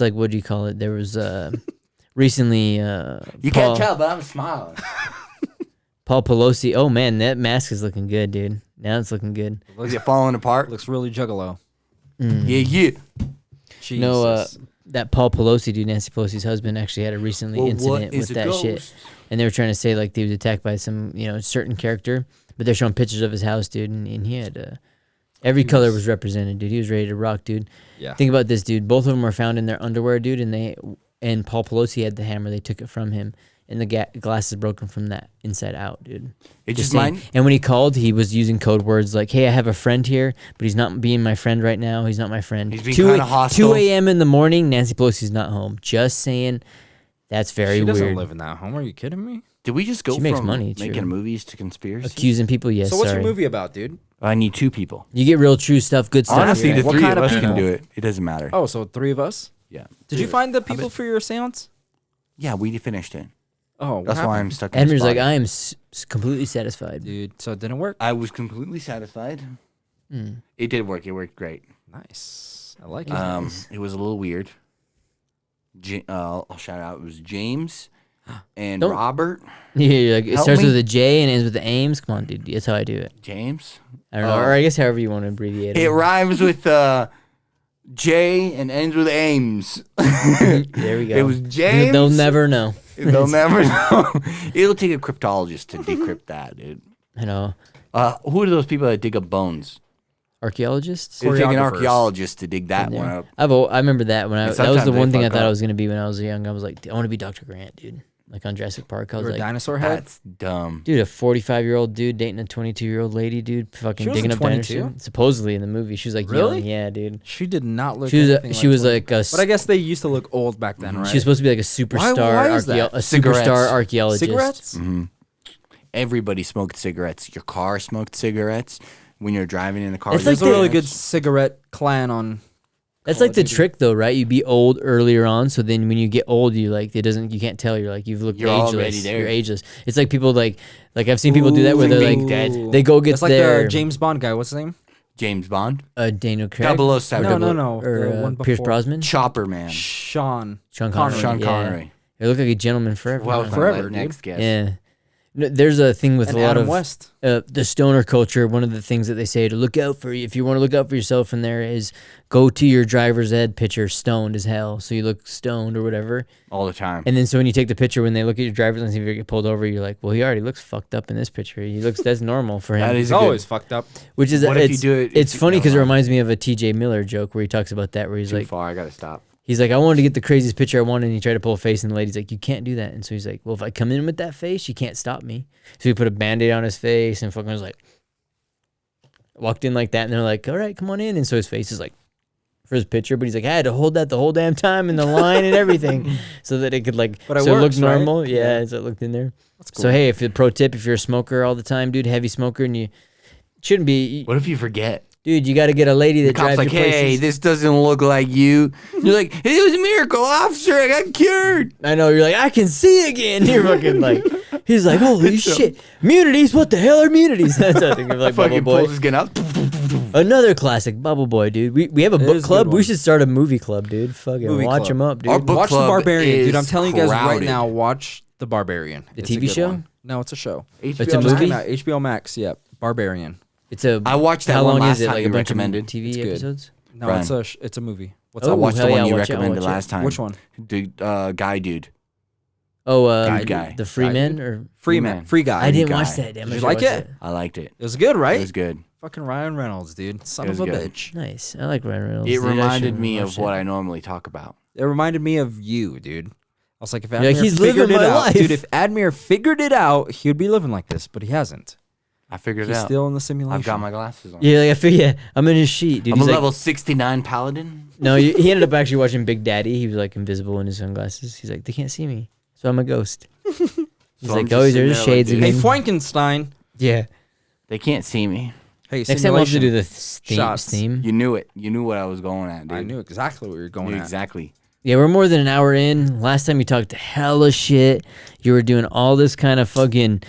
like, what do you call it? There was recently you can't tell, but I'm smiling. Paul Pelosi. Oh man, that mask is looking good, dude. Now it's looking good. Is it falling apart? Looks really juggalo. Yeah. Jesus. No, that Paul Pelosi, dude, Nancy Pelosi's husband, actually had a incident with that shit. And they were trying to say like he was attacked by some, certain character, but they're showing pictures of his house, dude, and he had every color was represented, dude. He was ready to rock, dude. Yeah. Think about this, dude. Both of them were found in their underwear, dude, and Paul Pelosi had the hammer. They took it from him, and the glass is broken from that inside out, dude. It just might. And when he called, he was using code words like, "Hey, I have a friend here, but he's not being my friend right now. He's not my friend." He's being kind of hostile. 2 a.m. in the morning, Nancy Pelosi's not home. Just saying, that's very weird. She doesn't live in that home. Are you kidding me? Did we just go she from makes money, making movies to conspiracy? Accusing people, yes. So what's your movie about, dude? I need 2 people. You get real true stuff, good stuff. Honestly, the What 3 kind of of us can people? do it. It doesn't matter. Oh, so 3 of us? Yeah. Did you find the people for your seance? Yeah, we finished it. Oh, that's why I'm stuck. Edmund's like, I am completely satisfied, dude. So it didn't work. I was completely satisfied. It did work. It worked great. Nice. I like it. It was a little weird. I'll shout out. It was James and Robert. Yeah, like it starts with a J and ends with the Ames. Come on, dude. That's how I do it. James. I don't know, or I guess however you want to abbreviate it. It rhymes with J and ends with Ames. There we go. It was James. They'll never know. They'll never know. It'll take a cryptologist to decrypt that, dude. I know. Who are those people that dig up bones? Archaeologists? It'll take an archaeologist to dig that one up. I remember that when that was the one thing I thought I was gonna be when I was young. I was like, I want to be Dr. Grant, dude. Like on Jurassic Park, I was like, dinosaur head. That's dumb, dude. A 45-year-old dude dating a 22-year-old lady, dude. Fucking digging up dinosaurs. Supposedly in the movie, she was like, really? Young. Yeah, dude. She did not look. She was like a. But I guess they used to look old back then, right? She was supposed to be like a superstar. Superstar archaeologist. Cigarettes. Mm-hmm. Everybody smoked cigarettes. Your car smoked cigarettes when you're driving in the car. It's like a really good cigarette clan on. That's like the trick, though, right? You be old earlier on, so then when you get old, you you can't tell. You're like, you've looked ageless. Already there. You're ageless. It's like people like I've seen people do that where they're like dead. They go get it's like the James Bond guy. What's his name? James Bond. Daniel Craig. 007. No. Or Pierce Brosnan. Chopper Man. Sean Connery. Sean Connery. They look like a gentleman forever. Well, forever. Next guest. Yeah. No, there's a thing with a lot of West. The stoner culture. One of the things that they say to look out for you, if you want to look out for yourself in there, is go to your driver's ed picture stoned as hell, so you look stoned or whatever all the time. And then so when you take the picture, when they look at your driver's license, if you get pulled over, you're like, well, he already looks fucked up in this picture. He looks that's normal for him. That is always fucked up. Which is what if you do it? It's funny because it reminds me of a T.J. Miller joke where he talks about that, where he's Too like, far. I gotta stop. He's like, I wanted to get the craziest picture I wanted, and he tried to pull a face, and the lady's like, you can't do that. And so he's like, well, if I come in with that face, you can't stop me. So he put a Band-Aid on his face, and fucking was like, walked in like that, and they're like, all right, come on in. And so his face is like, for his picture, but he's like, I had to hold that the whole damn time in the line and everything, so that it could like, but so it looked normal. Right? Yeah, so it looked in there. That's cool. So hey, if pro tip, if you're a smoker all the time, dude, heavy smoker, and you shouldn't be. What if you forget? Dude, you got to get a lady that drives like, you places. Hey, this doesn't look like you. You're like, it was a miracle, officer. I got cured. I know. You're like, I can see again. You're fucking like, he's like, holy shit, immunities. What the hell are immunities? That's what I think of like Bubble Boy. Pulls his gun out. Another classic, Bubble Boy, dude. We have a book club. We should start a movie club, dude. Fucking watch them up, dude. Our book watch club The Barbarian, dude. I'm telling you guys right crowded. now, watch The Barbarian. The TV show? No, it's a show. It's a movie? HBO Max, yeah. Barbarian. I watched that how one long last is it? time Like you a bunch recommended. of TV episodes? No, Brian. it's a movie. What's Oh, I up? watched the hell one yeah, you I'll watch it, I'll recommended watch it. last time. Which one? Guy dude. Oh, Guy. the Free Men or Free Man. Free Guy. I didn't Guy. watch that. Damn, Did you like it? I liked it. It was good, right? It was good. Fucking Ryan Reynolds, dude. Son It of a was good. bitch. Nice. I like Ryan Reynolds. It dude. I reminded should me watch of that. what I normally talk about. It reminded me of you, dude. I was like, if You're like, Admir he's figured living it my out, life. dude, if Admir figured it out, he'd be living like this, but he hasn't. I figured He's it out. still in the simulation. I've got my glasses on. Yeah, like I feel I'm in his sheet, dude. I'm a He's like- level 69 paladin. No, he ended up actually watching Big Daddy. He was like invisible in his sunglasses. He's like, they can't see me, so I'm a ghost. He's So I'm like, just oh, sitting there's there shades like, Hey, again. Frankenstein. Yeah. They can't see me. Hey, Next time we'll have to do simulation. the Shots. theme. You knew it. You knew what I was going at, dude. I knew exactly what you were going at. Exactly. Yeah, we're more than an hour in. Last time you talked hella shit. You were doing all this kind of fucking,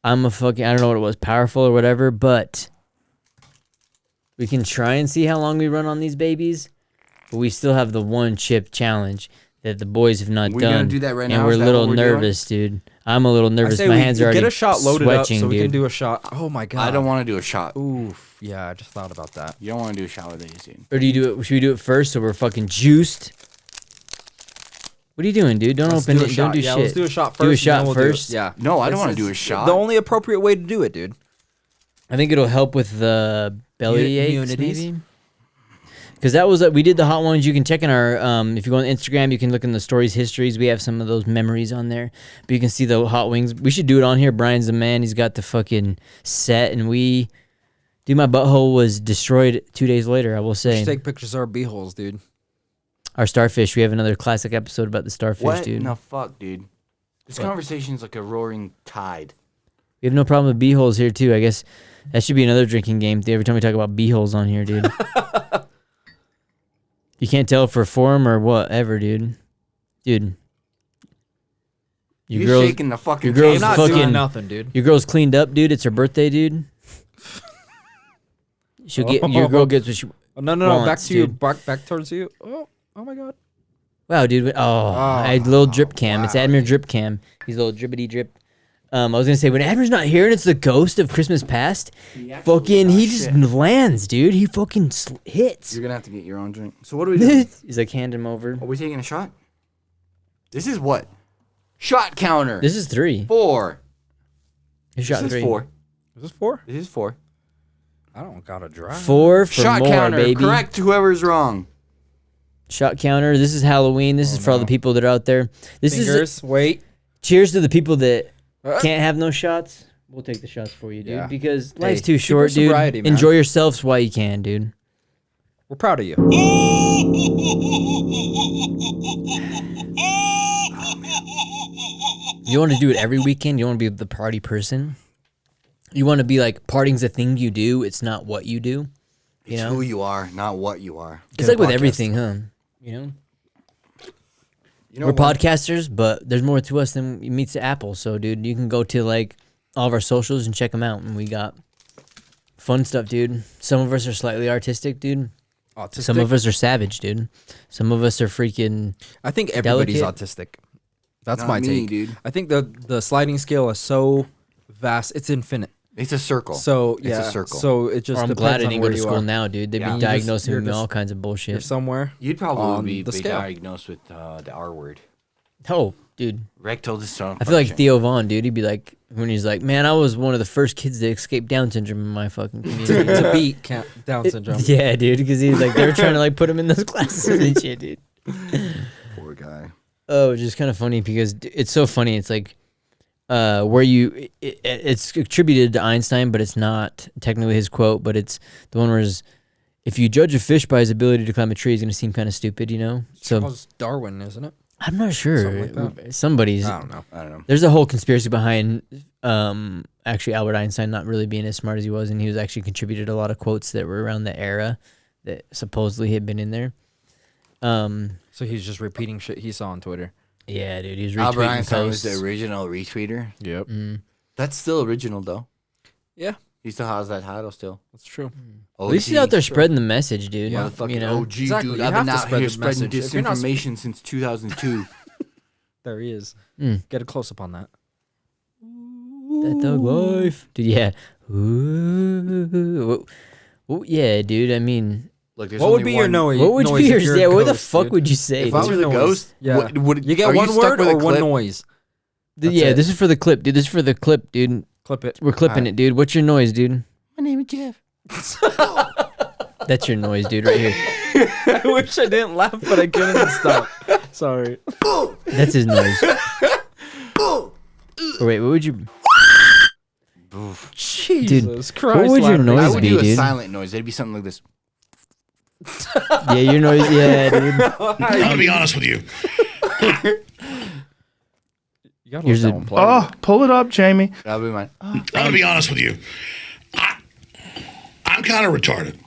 I don't know what it was, powerful or whatever, but we can try and see how long we run on these babies, but we still have the one chip challenge that the boys have not We're done. gonna do that right and now? we're Is a that little what we're doing? nervous, dude. I'm a little I nervous. say My we hands are already get a shot loaded up sweating, so we dude. can do a shot. Oh my god. I don't want to do a shot. Oof. Yeah, I just thought about that. You don't want to do a shot with these, dude. Or do you do it? Should we do it first so we're fucking juiced? What are you doing, dude? Don't Let's open do a it. shot. Don't do Yeah, shit. let's do a shot first. Do a and shot then we'll do it. first? Yeah. No, I don't It's- want to do a it's shot. The only appropriate way to do it, dude. I think it'll help with the belly aches, Immunities. maybe. Because that was we did the hot ones. You can check in our if you go on Instagram, you can look in the stories histories. We have some of those memories on there, but you can see the hot wings. We should do it on here. Brian's the man. He's got the fucking set, and dude, my butthole was destroyed 2 days later. I will say. We should take pictures of our beeholes, dude. Our starfish. We have another classic episode about the starfish, dude. No, fuck, dude. This conversation's like a roaring tide. We have no problem with beeholes here too. I guess that should be another drinking game. Every time we talk about beeholes on here, dude. You can't tell for form or whatever, dude. You're shaking the fucking. Your girl's I'm not fucking doing nothing, dude. Your girl's cleaned up, dude. It's her birthday, dude. Your girl gets what she. No. wants, Back to you. dude. Back towards you. Oh my god. Wow, dude. I had a little drip cam. Wow. It's Admir drip cam. He's a little drippity drip. I was gonna say when Admir's not here and it's the ghost of Christmas past, he just lands, dude. He fucking hits. You're gonna have to get your own drink. So what do we do? He's like, hand him over. Are we taking a shot? This is what? Shot counter. This is 3. 4. Shot this 3. Is 4. Is this 4? This is 4. I don't gotta drive. 4 for shot more, counter. Baby. Correct whoever's wrong. Shot counter. This is Halloween. This is for all the people that are out there. Fingers, wait. Cheers to the people that can't have no shots. We'll take the shots for you, dude. Yeah. Because life's too short, dude. Enjoy yourselves while you can, dude. We're proud of you. You want to do it every weekend? You want to be the party person? You want to be like, partying's a thing you do. It's not what you do. It's who you are, not what you are. It's like with everything, huh? You know, we're podcasters, but there's more to us than meets the apple. So, dude, you can go to like all of our socials and check them out, and we got fun stuff, dude. Some of us are slightly artistic, dude. Autistic? Some of us are savage, dude. Some of us are freaking. I think everybody's autistic. That's my take, dude. I think the sliding scale is so vast; it's infinite. It's a circle. So yeah, it's a circle. So it just. I'm glad I didn't go to school now, dude. They've been diagnosing me all kinds of bullshit. You're somewhere. You'd probably be diagnosed with the R word. Oh, dude. Rick told his son. I feel like Theo Vaughn, dude. He'd be like, when he's like, man, I was one of the first kids to escape Down syndrome in my fucking community. to beat Down syndrome. Yeah, dude, because he's like, they were trying to like put him in those classes and shit, dude. Poor guy. Oh, it's just kind of funny because it's so funny. It's like, it's attributed to Einstein, but it's not technically his quote, but it's the one where if you judge a fish by his ability to climb a tree, he's going to seem kind of stupid, you know? So Charles Darwin, isn't it? I'm not sure. Like Somebody's. I don't know. There's a whole conspiracy behind actually Albert Einstein not really being as smart as he was, and he was actually contributed a lot of quotes that were around the era that supposedly had been in there. So he's just repeating shit he saw on Twitter. Yeah, dude, he's retweeting Albert Einstein posts. was the original retweeter. Yep. That's still original though. Yeah. He still has that title still. That's true. At least he's out there spreading the message, dude. Yeah, you know? OG, dude. I've been out here spreading disinformation since 2002. There he is. Get a close up on that. That thug life. Dude, yeah. Ooh. Well, yeah, dude. I mean... Look, what would be your noise? What would be your... Yeah, what the fuck dude? Would you say? If I was a ghost, yeah. Would you get one word or one noise? Yeah, this is for the clip, dude. This is for the clip, dude. Clip it. We're clipping it, dude. What's your noise, dude? My name is Jeff. That's your noise, dude, right here. I wish I didn't laugh, but I couldn't stop. Sorry. That's his noise. Wait, what would you... Jesus Christ. What would your noise I would be, do a dude? silent noise. It'd be something like this. Yeah, your noise. Yeah, dude. I'm gonna be honest with you. You gotta let that one play. Pull it up, Jamie. That'll be mine. I'm gonna be honest with you. I'm kind of retarded.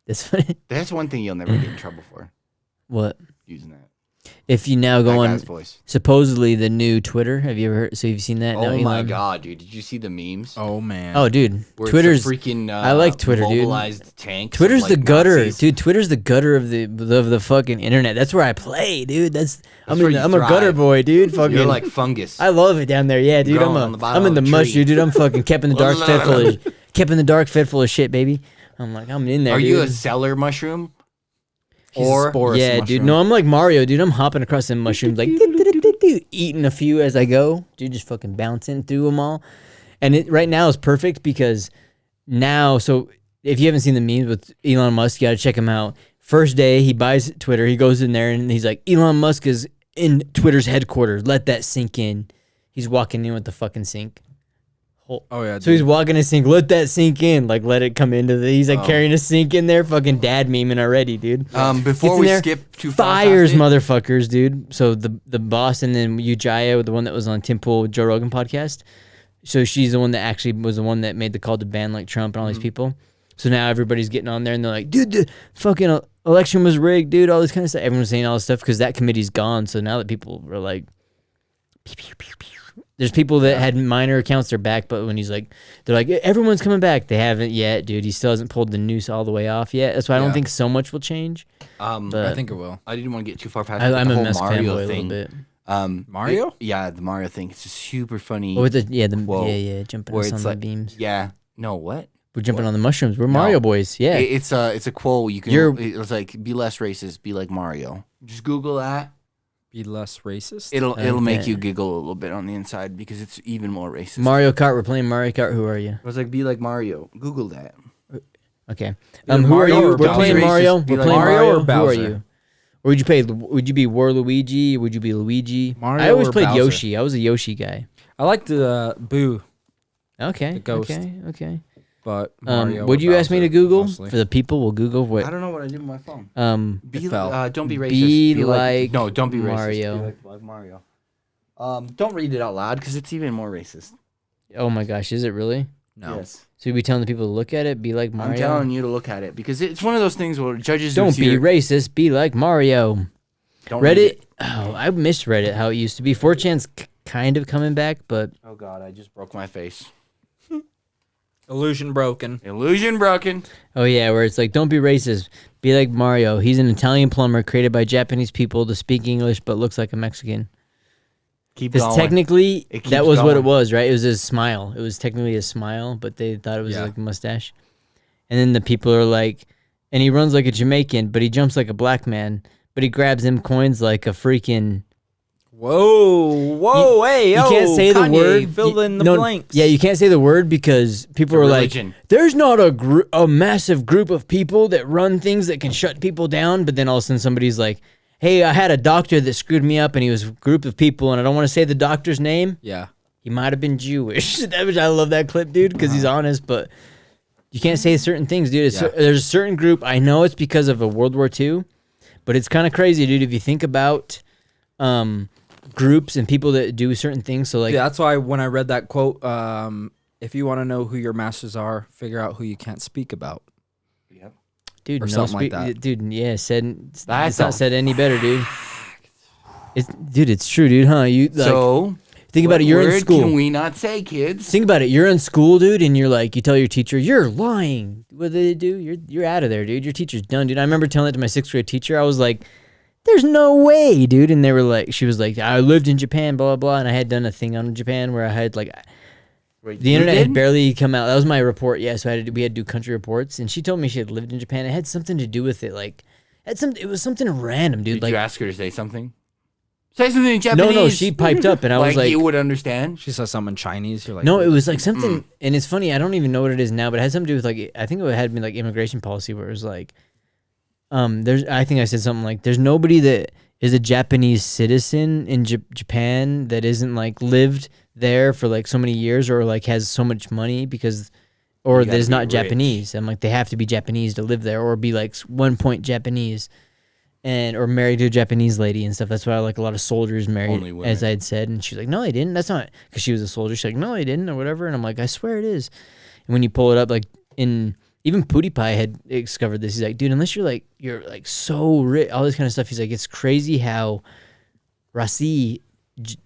That's funny. That's one thing you'll never get in trouble for. What? Using that. If you now go That on, guy's voice. supposedly the new Twitter. Have you ever heard? So you've seen that? Oh now, my Elon? god, dude! Did you see the memes? Oh man. Oh, dude. Where Twitter's it's a freaking. I like Twitter, dude. Mobilized tanks. Twitter's of, the like, gutter, Nazis. dude. Twitter's the gutter of the fucking internet. That's where I play, dude. I'm where you a gutter thrive. boy, dude. Fucking. You're like fungus. I love it down there. Yeah, dude. Growing on the bottom I'm in the of a mush, tree. dude. I'm fucking kept in the dark, fed full of shit, baby. I'm in there. Are dude. you a cellar mushroom? He's a sporous Yeah, mushroom. dude. No, I'm like Mario, dude. I'm hopping across them mushrooms, like eating a few as I go, dude. Just fucking bouncing through them all. And it right now is perfect because now. So if you haven't seen the memes with Elon Musk, you got to check him out. First day, he buys Twitter. He goes in there and he's like, Elon Musk is in Twitter's headquarters. Let that sink in. He's walking in with the fucking sink. Oh yeah. So he's walking a sink. Let that sink in. Like let it come into the. He's like carrying a sink in there. Fucking dad memeing already, dude. Before we skip too far, fires motherfuckers, dude. So the boss and then Ujaya, the one that was on Tim Pool, Joe Rogan podcast. So she's the one that actually was the one that made the call to ban like Trump and all these people. So now everybody's getting on there and they're like, dude, the fucking election was rigged, dude. All this kind of stuff. Everyone's saying all this stuff because that committee's gone. So now that people are like, pew, pew, pew, pew. There's people that had minor accounts, they're back, but when he's like, they're like, everyone's coming back. They haven't yet, dude. He still hasn't pulled the noose all the way off yet. That's why I don't think so much will change. But I think it will. I didn't want to get too far past I'm the a whole mess Mario fanboy thing. a little bit. Mario? The Mario thing. It's just super funny. Oh, with jumping where on it's the like, beams. Yeah. No, what? We're jumping on the mushrooms. We're Mario boys. Yeah. It's a quote. You can. It's like, be less racist. Be like Mario. Just Google that. Be less racist. It'll make you giggle a little bit on the inside because it's even more racist. Mario Kart. We're playing Mario Kart. Who are you? I was like, be like Mario. Google that. Okay. Like Who are Mario you? or We're playing Bowser? Mario. Be We're like playing Mario Mario. or Who Bowser? are you? Or would you play? Would you be Waluigi? Would you be Luigi? Mario I always or played Bowser? Yoshi. I was a Yoshi guy. I like the Boo, Okay. The ghost. Okay. but Mario Would or you ask me to Bowser, Google mostly. for the people? We'll Google what. I don't know what I did with my phone. Um. Be fell. don't be racist. Be like no, don't be Mario. racist. Be like Mario. Don't read it out loud because it's even more racist. Oh my gosh, is it really? No. Yes. So you'd be telling the people to look at it, be like Mario? I'm telling you to look at it because it's one of those things where judges Don't be racist, be like Mario. Don't read Reddit, it. oh, I miss Reddit, how it used to be. 4chan's kind of coming back, but... Oh God, I just broke my face. Illusion broken. Illusion broken. Oh yeah, where it's like, don't be racist, be like Mario. He's an Italian plumber created by Japanese people to speak English but looks like a Mexican. Keep Because going. technically, It that keeps was what going. it was, right? It was his smile. It was technically a smile, but they thought it was like a mustache. And then the people are like, and he runs like a Jamaican, but he jumps like a black man, but he grabs them coins like a freaking... Whoa, hey, You can't say Kanye, the word. Fill in the no, blanks. Yeah, you can't say the word because people are religion. like, there's not a massive group of people that run things that can shut people down. But then all of a sudden somebody's like, hey, I had a doctor that screwed me up and he was a group of people and I don't want to say the doctor's name. Yeah. He might have been Jewish. I love that clip, dude, because he's honest, but you can't say certain things, dude. There's a certain group. I know it's because of a World War II, but it's kind of crazy, dude, if you think about groups and people that do certain things. So like, Yeah, that's why when I read that quote, if you want to know who your masters are, figure out who you can't speak about. dude, or no something like that. dude, yeah, it's That's not said any better, dude. It's true, dude, huh? You like, So think about it. You're in word school. Can we not say, kids? Think about it. You're in school, dude, and you're like, you tell your teacher, you're lying. What do they do? You're out of there, dude. Your teacher's done, dude. I remember telling that to my 6th grade teacher. I was like, there's no way, dude. And they were like, she was like, I lived in Japan, blah, blah, blah. And I had done a thing on Japan where I had like, Wait, the you internet did? had barely come out. That was my report, yeah. So we had to do country reports. And she told me she had lived in Japan. It had something to do with it. Like, it was something random, dude. Did Like, you ask her to say something? Say something in Japanese. no, she piped up and I was like, you would understand. She says something in Chinese. You're like, no, it was like something, and it's funny. I don't even know what it is now, but it had something to do with like, I think it had been like immigration policy, where it was like, I think I said something like, there's nobody that is a Japanese citizen in Japan that isn't like lived there for like so many years or like has so much money or You that gotta is be not rich. Japanese. I'm like, they have to be Japanese to live there or be like 1 point Japanese. Or married to a Japanese lady and stuff. That's why like a lot of soldiers Only married, women. as I had said. And she's like, no, they didn't. That's not, because she was a soldier. She's like, no, they didn't, or whatever. And I'm like, I swear it is. And when you pull it up, like even PewDiePie had discovered this. He's like, dude, unless you're like so rich, all this kind of stuff. He's like, it's crazy how Rasi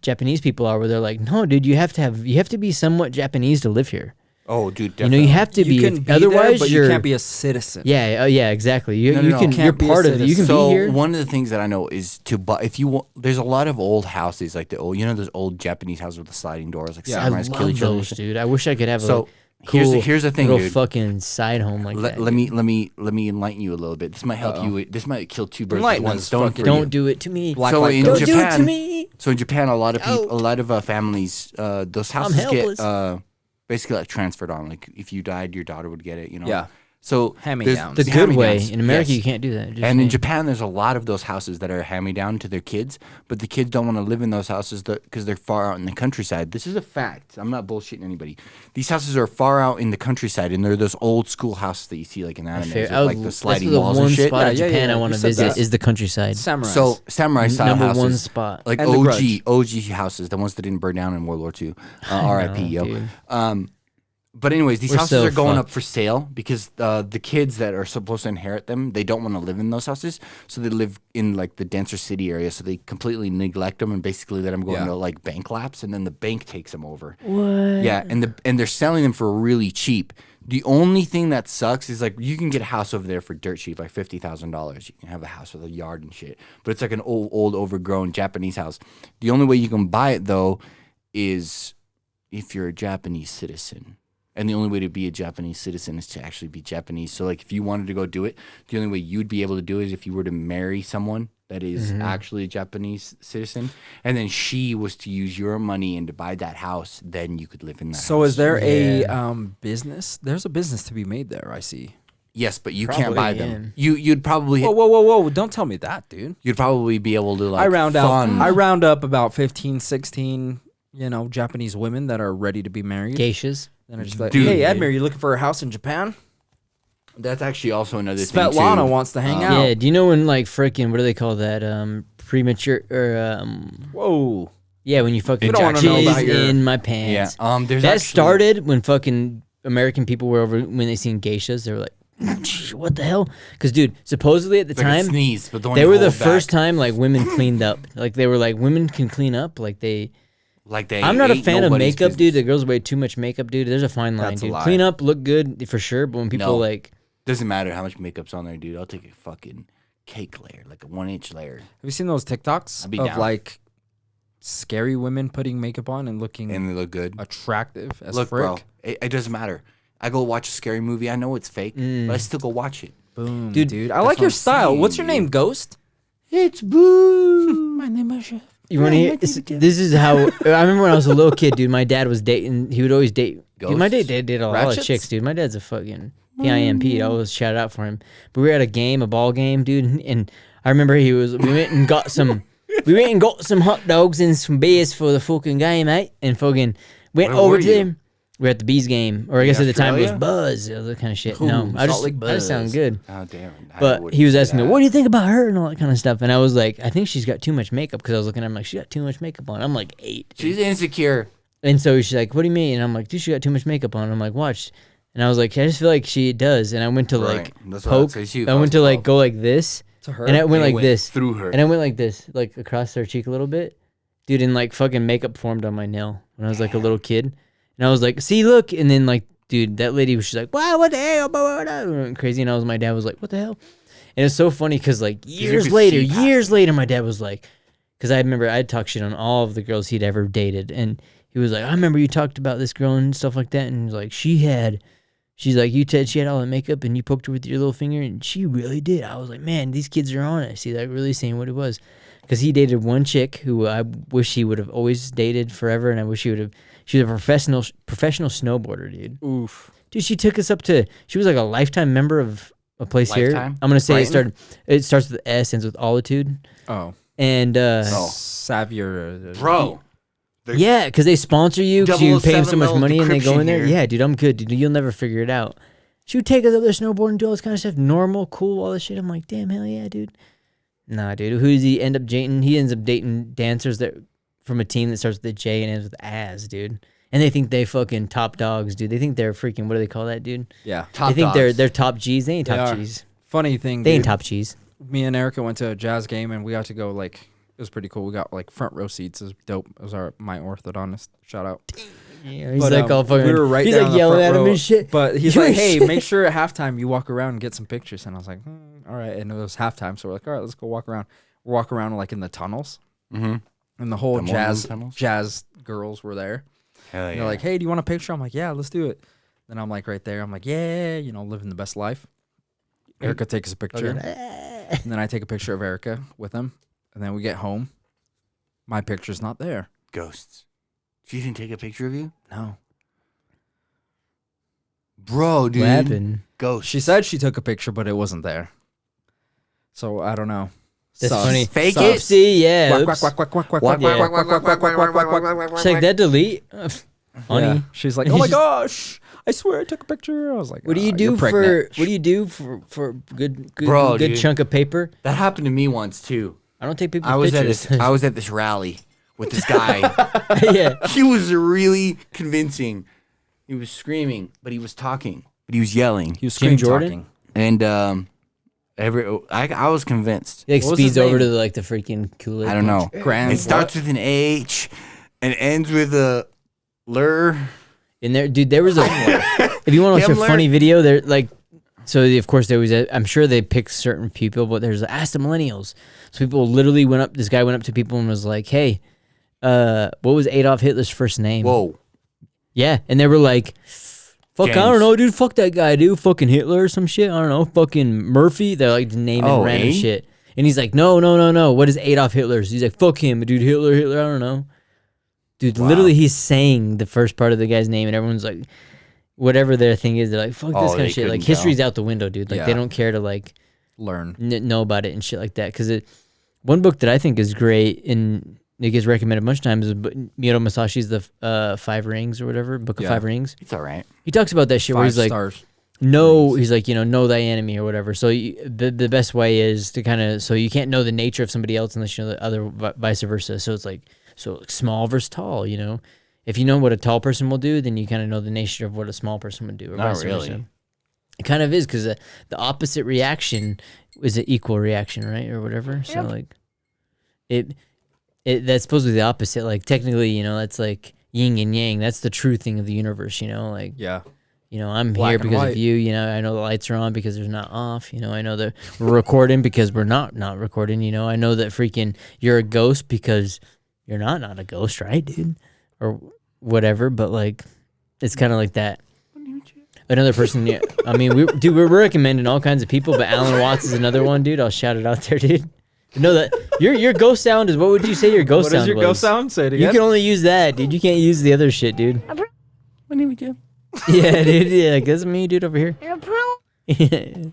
Japanese people are, where they're like, no, dude, you have to be somewhat Japanese to live here. Oh, dude, You know, you have to you be. can be Otherwise, there, but you're. you can't be a citizen. Yeah, yeah, exactly. You No, can. Can't You're be a part of it. You can so be here. one of the things that I know is to buy. If you want, there's a lot of old houses like the old, those old Japanese houses with the sliding doors, like I samurais kill love each other. those, dude. I wish I could have So a cool, here's the thing, little dude. fucking side home like that. Let me enlighten you a little bit. This might help you. This might kill two birds with Enlighten one us, stone. fucking- For you. Don't do it to me. Black So light in goes. Don't do it to Japan, me. so in Japan, a lot of people, Oh. a lot of families, those houses helpless. get basically like transferred on. Like if you died, your daughter would get it. Yeah. So Hand-me-downs. The good way. hand-me-downs, In America, yes. you can't do that. Just And in saying. Japan, there's a lot of those houses that are hand-me-down to their kids, but the kids don't want to live in those houses because they're far out in the countryside. This is a fact. I'm not bullshitting anybody. These houses are far out in the countryside, and they're those old school houses that you see like in anime, with like the sliding walls one and shit. spot in Yeah, Japan yeah, I you want to said visit that. is the countryside. Samurai. So samurai style Number houses, one spot. like And The Grudge. OG houses, the ones that didn't burn down in World War II. R.I.P. Yo. Dude. But anyways, these We're houses so are going fucked. up for sale because the kids that are supposed to inherit them, they don't want to live in those houses, so they live in like the denser city area. So they completely neglect them and basically let them go into like bank laps, and then the bank takes them over. What? Yeah, and they're selling them for really cheap. The only thing that sucks is like you can get a house over there for dirt cheap, like $50,000. You can have a house with a yard and shit, but it's like an old overgrown Japanese house. The only way you can buy it though is if you're a Japanese citizen. And the only way to be a Japanese citizen is to actually be Japanese. So, like, if you wanted to go do it, the only way you'd be able to do it is if you were to marry someone that is actually a Japanese citizen, and then she was to use your money and to buy that house, then you could live in that house. So is there a business? There's a business to be made there, I see. Yes, but you Probably, can't buy them. You'd probably Whoa. Don't tell me that, dude. you'd probably be able to like I round fund. up about 15, 16, Japanese women that are ready to be married. Geishas. And are just like, Dude. hey, Edmure, you looking for a house in Japan? That's actually also another thing Svetlana too. wants to hang out. Yeah. Do you know when like freaking what do they call that? Premature or Whoa. yeah, when you fucking We don't wanna know about jizz your- in my pants. Yeah. There's That actually, started when fucking American people were over when they seen geishas. They were like, "What the hell?" Because dude, supposedly at the it's like a time sneeze, but the one they you were the hold first back, time like women cleaned up. Like they were like women can clean up. Like they. like they. I'm not a ain't fan of nobody's makeup, dude. business. The girls wear too much makeup, dude. There's a fine line, That's a dude. lie. Clean up, look good for sure. But when people No. like, Doesn't matter how much makeup's on there, dude. I'll take a fucking cake layer, like a 1-inch layer. Have you seen those TikToks I'd be of down. like scary women putting makeup on and looking And they look good. attractive as Look, frick? bro, it doesn't matter. I go watch a scary movie. I know it's fake, but I still go watch it. Boom, Dude, dude. I that's like what your I'm style. saying, What's your name, dude. Ghost? It's boo. My name is Chef. you want to hear? This is how I remember when I was a little kid, dude. My dad was dating. He would always date. Dude, my dad Ghosts? did a lot of Ratchets? chicks, dude. My dad's a fucking PIMP. I always shout out for him. But we were at a ball game, dude, and I remember we went and got some hot dogs and some beers for the fucking game, mate, and fucking went Where over were to you? him. We were at the Bees game, or I guess at the time it was Australia? Buzz, all that kind of shit. Ooh, No, I Salt Lake just sound Buzz. good. Oh damn! I But wouldn't he was say asking me, that. "What do you think about her?" and all that kind of stuff. And I was like, "I think she's got too much makeup." Because I was looking at him like, "She got too much makeup on." I'm like 8. She's insecure. And so she's like, "What do you mean?" And I'm like, "Dude, she got too much makeup on." I'm like, "Watch." And I was like, "I just feel like she does." And I went to like Right. That's what I'd poke. say too, if I I went was to like 12. go like this, To her? and I went It like went this, through her. and I went like this, like across her cheek a little bit, dude. And like fucking makeup formed on my nail when I was like a little kid. And I was like, "See, look." And then like, dude, that lady was just like, "Wow, what the hell?" Blah, blah, blah, went crazy. And my dad was like, "What the hell?" And it's so funny because like you years could later, see past my dad was like, because I remember I'd talk shit on all of the girls he'd ever dated, and he was like, "I remember you talked about this girl and stuff like that," and he was like, she's like, you said she had all the makeup and you poked her with your little finger, and she really did. I was like, man, these kids are on it. See, like really saying what it was, because he dated one chick who I wish he would have always dated forever, and I wish he would have. She was a professional snowboarder, dude. Oof. Dude, she took us up to. She was like a lifetime member of a place here. Lifetime? I'm gonna say Brighton? it starts with S, ends with Olitude, Oh. and Xavier. Bro. yeah, because they sponsor you, because you pay them so much 007 money, and they go in there. decryption here. Yeah, dude, I'm good, dude. You'll never figure it out. She would take us up there snowboarding, do all this kind of stuff, normal, cool, all this shit. I'm like, damn, hell yeah, dude. Nah, dude. Who does he end up dating? He ends up dating dancers that from a team that starts with a J and ends with Az, dude. And they think they fucking top dogs, dude. They think they're freaking. What do they call that, dude? Yeah. Top they think dogs. they're top G's. They ain't They top are. G's. Funny thing, They ain't dude, top G's. me and Erica went to a jazz game and we got to go like it was pretty cool. We got like front row seats. It was dope. It was my orthodontist. Shout out. Yeah, he's But, like all fucking. we were right he's down like the yelling front at him row, and shit. But he's You're like, hey, shit. make sure at halftime you walk around and get some pictures. And I was like, all right. And it was halftime, so we're like, all right, let's go walk around. We're walking around like in the tunnels, Mm-hmm. and the whole The Mormon tunnels? jazz girls were there. Hell And they're like, hey, do you want a picture? I'm like, yeah, let's do it. Then I'm like right there. I'm like, yeah, living the best life. Erica takes a picture, and then I take a picture of Erica with him, and then we get home. My picture's not there. Ghosts. She didn't take a picture of you? No. Bro, dude. What happened? Ghost. She said she took a picture, but it wasn't there. So I don't know. That's Sus. funny. Fake it? Oopsie, yeah. Quack, Oops. quack, quack, quack, quack, Quack, quack, quack, quack, quack, quack, quack, quack, quack, quack, quack, She's like, that delete? Honey. Yeah. She's like, oh my gosh, I swear I took a picture. I was like, What do you do you're for pregnant. what do you do for good Bro, good dude. chunk of paper? That happened to me once too. I don't take people's I was pictures. at this rally with this guy. Yeah. He was really convincing. He was screaming, but he was talking, but he was yelling. He was Jim scream Jordan? talking. And I was convinced. He like What was his speeds over name? to the freaking Kool-Aid. I don't know. Grand It starts with an H and ends with a lur. In there, dude, there was a. If you want to watch a Himmler? funny video, there like, so of course there was. I'm sure they picked certain people, but there's ask the millennials. So people literally went up. This guy went up to people and was like, "Hey, what was Adolf Hitler's first name?" Whoa. Yeah, and they were like, "Fuck, I don't James. know, dude. Fuck that guy, dude. Fucking Hitler or some shit. I don't know. Fucking Murphy." They're like naming Oh, random eh? shit, and he's like, "No, no, no, no. What is Adolf Hitler's?" He's like, "Fuck him, dude. Hitler. I don't know." Dude, Wow. literally, he's saying the first part of the guy's name, and everyone's like, whatever their thing is, they're like, "Fuck this Oh, kind they of shit." Like couldn't history's out the window, dude. Like they Yeah. don't care to like Learn. know about it and shit like that. Because one book that I think is great and it gets recommended a bunch of times is Miyoto Musashi's The Five Rings or whatever, Book of Yeah. Five Rings. It's all right. He talks about that shit where 5 he's like, stars. he's like, know thy enemy or whatever. So the best way is to kind of, so you can't know the nature of somebody else unless you know the other, vice versa. So it's like, small versus tall, If you know what a tall person will do, then you kind of know the nature of what a small person would do, or Not vice really. versa. It kind of is, because the opposite reaction is an equal reaction, right, or whatever. So like, that's supposed to be the opposite. Like technically, that's like yin and yang. That's the true thing of the universe, Like, Yeah. I'm Black here and because white. of you. I know the lights are on because there's not off. I know that we're recording because we're not recording. I know that freaking you're a ghost because you're not a ghost, right, dude? Or whatever. But like, it's kind of like that. Another person, yeah. I mean, we're recommending all kinds of people, but Alan Watts is another one, dude. I'll shout it out there, dude. Know that your ghost sound is, what would you say your ghost What sound is your was? ghost sound? Say it You again. can only use that, dude. You can't use the other shit, dude. My name is Jim. Yeah, dude. Yeah, like, that's me, dude, over here.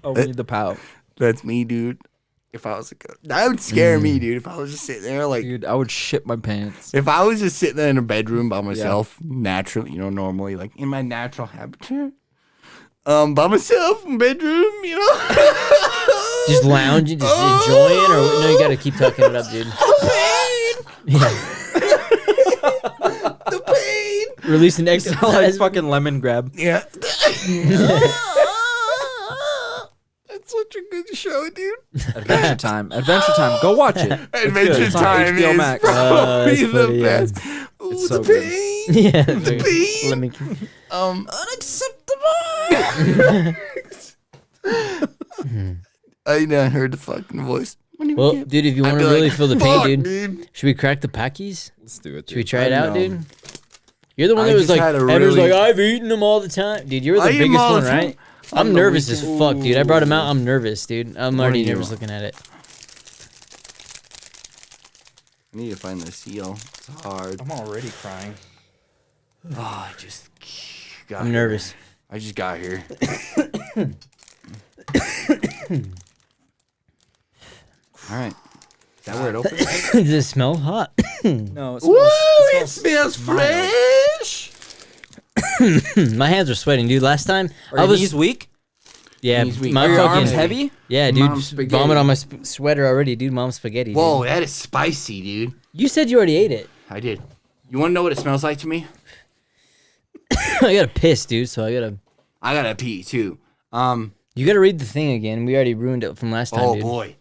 Oh, we need the pout. That's me, dude. If I was a ghost, that would scare me, dude. If I was just sitting there, like, Dude, I would shit my pants. if I was just sitting there in a bedroom by myself, naturally, normally, like in my natural habitat, by myself in bedroom, Just lounging, just enjoying, or no? You gotta keep tucking it up, dude. The pain. Release an like exercise. fucking lemon grab. Yeah. That's such a good show, dude. Adventure Time. Adventure Time. Go watch it. It's good. Adventure It's on Time HBO is Max. probably that's the funny, yeah. best. Ooh, It's so the good. pain. Yeah, pain. let me. Unacceptable. I heard the fucking voice. Well, dude, if you want I'd to be really like, feel the pain, "Fuck, dude, should we crack the Paqis? Let's do it. Should we try it out, know. dude? You're the one I that was just like, had a Edward's really- like, I've eaten them all the time, dude. You're the I eat 'em biggest all one, the time. right? On I'm the nervous as weekend. fuck, dude. I brought him out. I'm nervous, dude. I'm already do you nervous want? looking at it. I need to find the seal. It's hard. I'm already crying. Oh, I just got I'm here. nervous. I just got here. All right. Is that where it opens? Does it smell hot? No, it Woo! smells, It smells fresh. My hands are sweating, dude. Last time Are I your was knees weak? yeah, Knees weak. my Are your fucking arms heavy? Yeah, dude. Mom's spaghetti. Vomit on my sweater already, dude. Mom's spaghetti. Dude. Whoa, that is spicy, dude. You said you already ate it. I did. You want to know what it smells like to me? I gotta piss, dude. So I gotta. I gotta pee too. You gotta read the thing again. We already ruined it from last time, Oh dude. boy,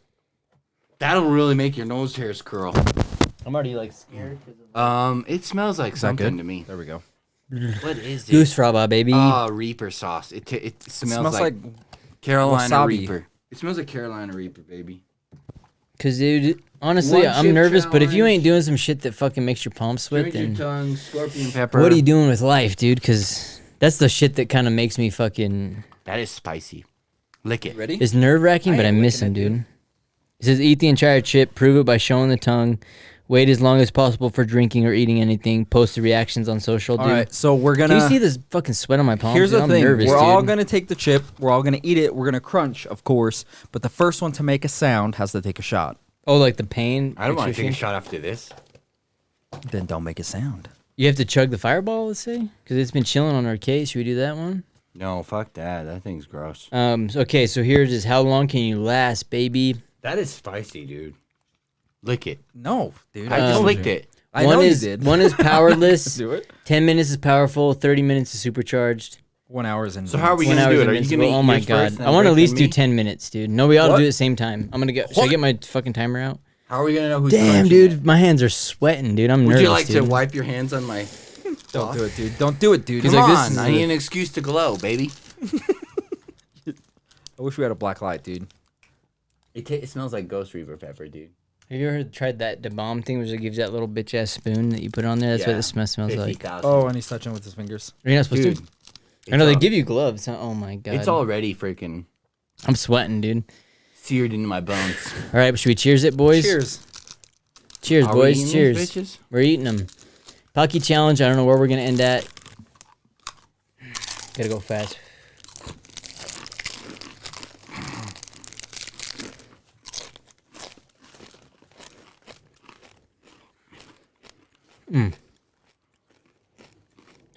that'll really make your nose hairs curl. I'm already like scared. It smells like that something good? to me. There we go. What is Goose it? fraba, baby. Reaper sauce. It smells, Smells like Carolina wasabi. Reaper. It smells like Carolina Reaper, baby. Cause dude, honestly, One I'm chip nervous. But if you challenge. ain't doing some shit that fucking makes your palms sweat, Drink your then tongue, scorpion pepper. what are you doing with life, dude? Cause that's the shit that kind of makes me fucking. That is spicy. Lick it. Ready? It's nerve wracking, but I ain't miss him, licking it, dude. It says eat the entire chip, prove it by showing the tongue. Wait as long as possible for drinking or eating anything. Post the reactions on social, dude. All right, so we're gonna. Can you see this fucking sweat on my palms? Here's dude? the I'm thing: nervous, we're all dude. gonna take the chip. We're all gonna eat it. We're gonna crunch, of course. But the first one to make a sound has to take a shot. Oh, like the pain. I don't want to take a shot after this. Then don't make a sound. You have to chug the Fireball, let's say, because it's been chilling on our case. Should we do that one? No, fuck that. That thing's gross. Okay, so here's just how long can you last, baby? That is spicy, dude. Lick it. No, dude. I just licked it. I know you you did. One is powerless. Do it. 10 minutes is powerful. 30 minutes is supercharged. 1 hour is in. So how are we 1 gonna hour do is it? Are you invincible. gonna eat Oh my yours god! first and I want to at break least then do me? 10 minutes, dude. No, we ought to What? do it at the same time. I'm gonna go. Should I get my fucking timer out? How are we gonna know who's Damn, crunching dude, it? my hands are sweating, dude. I'm nervous. Would you like dude. to wipe your hands on my? Don't do it, dude. Don't do it, dude. He's Come like, this on, is I need an excuse to glow, baby. I wish we had a black light, dude. It smells like Ghost Reaper pepper, dude. Have you ever tried that bomb thing, which it gives you that little bitch ass spoon that you put on there? That's what Yeah. the smells like. 50,000. Oh, and he's touching with his fingers. Are you not supposed Dude, to? I know they give you gloves. Oh my god. It's already freaking I'm sweating, dude. seared into my bones. All right, should we cheers it, boys? Cheers. Cheers, Are we boys. eating Cheers. these bitches? We're eating them. Paqui challenge. I don't know where we're gonna end at. Gotta go fast.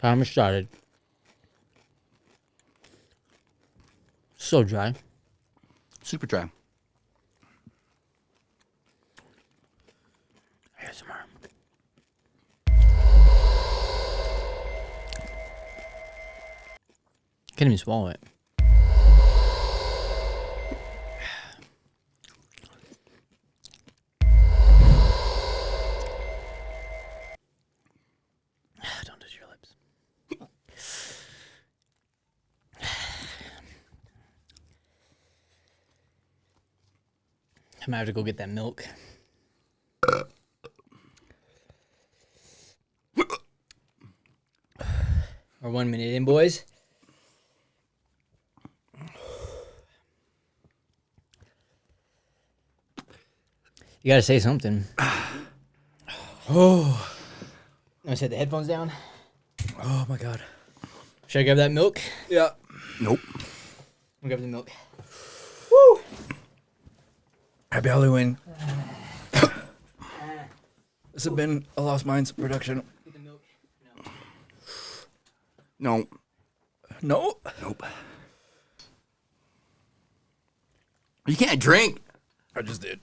Timer started. So dry. Super dry. ASMR. Can't even swallow it. Don't touch your lips. I might have to go get that milk. We're 1 minute in, boys. You gotta say something. Oh. I'm gonna set the headphones down. Oh my god. Should I grab that milk? Yeah. Nope. I'm gonna grab the milk. Happy Halloween. This has been a Lost Minds production. Get the milk. No. No. Nope. You can't drink. I just did.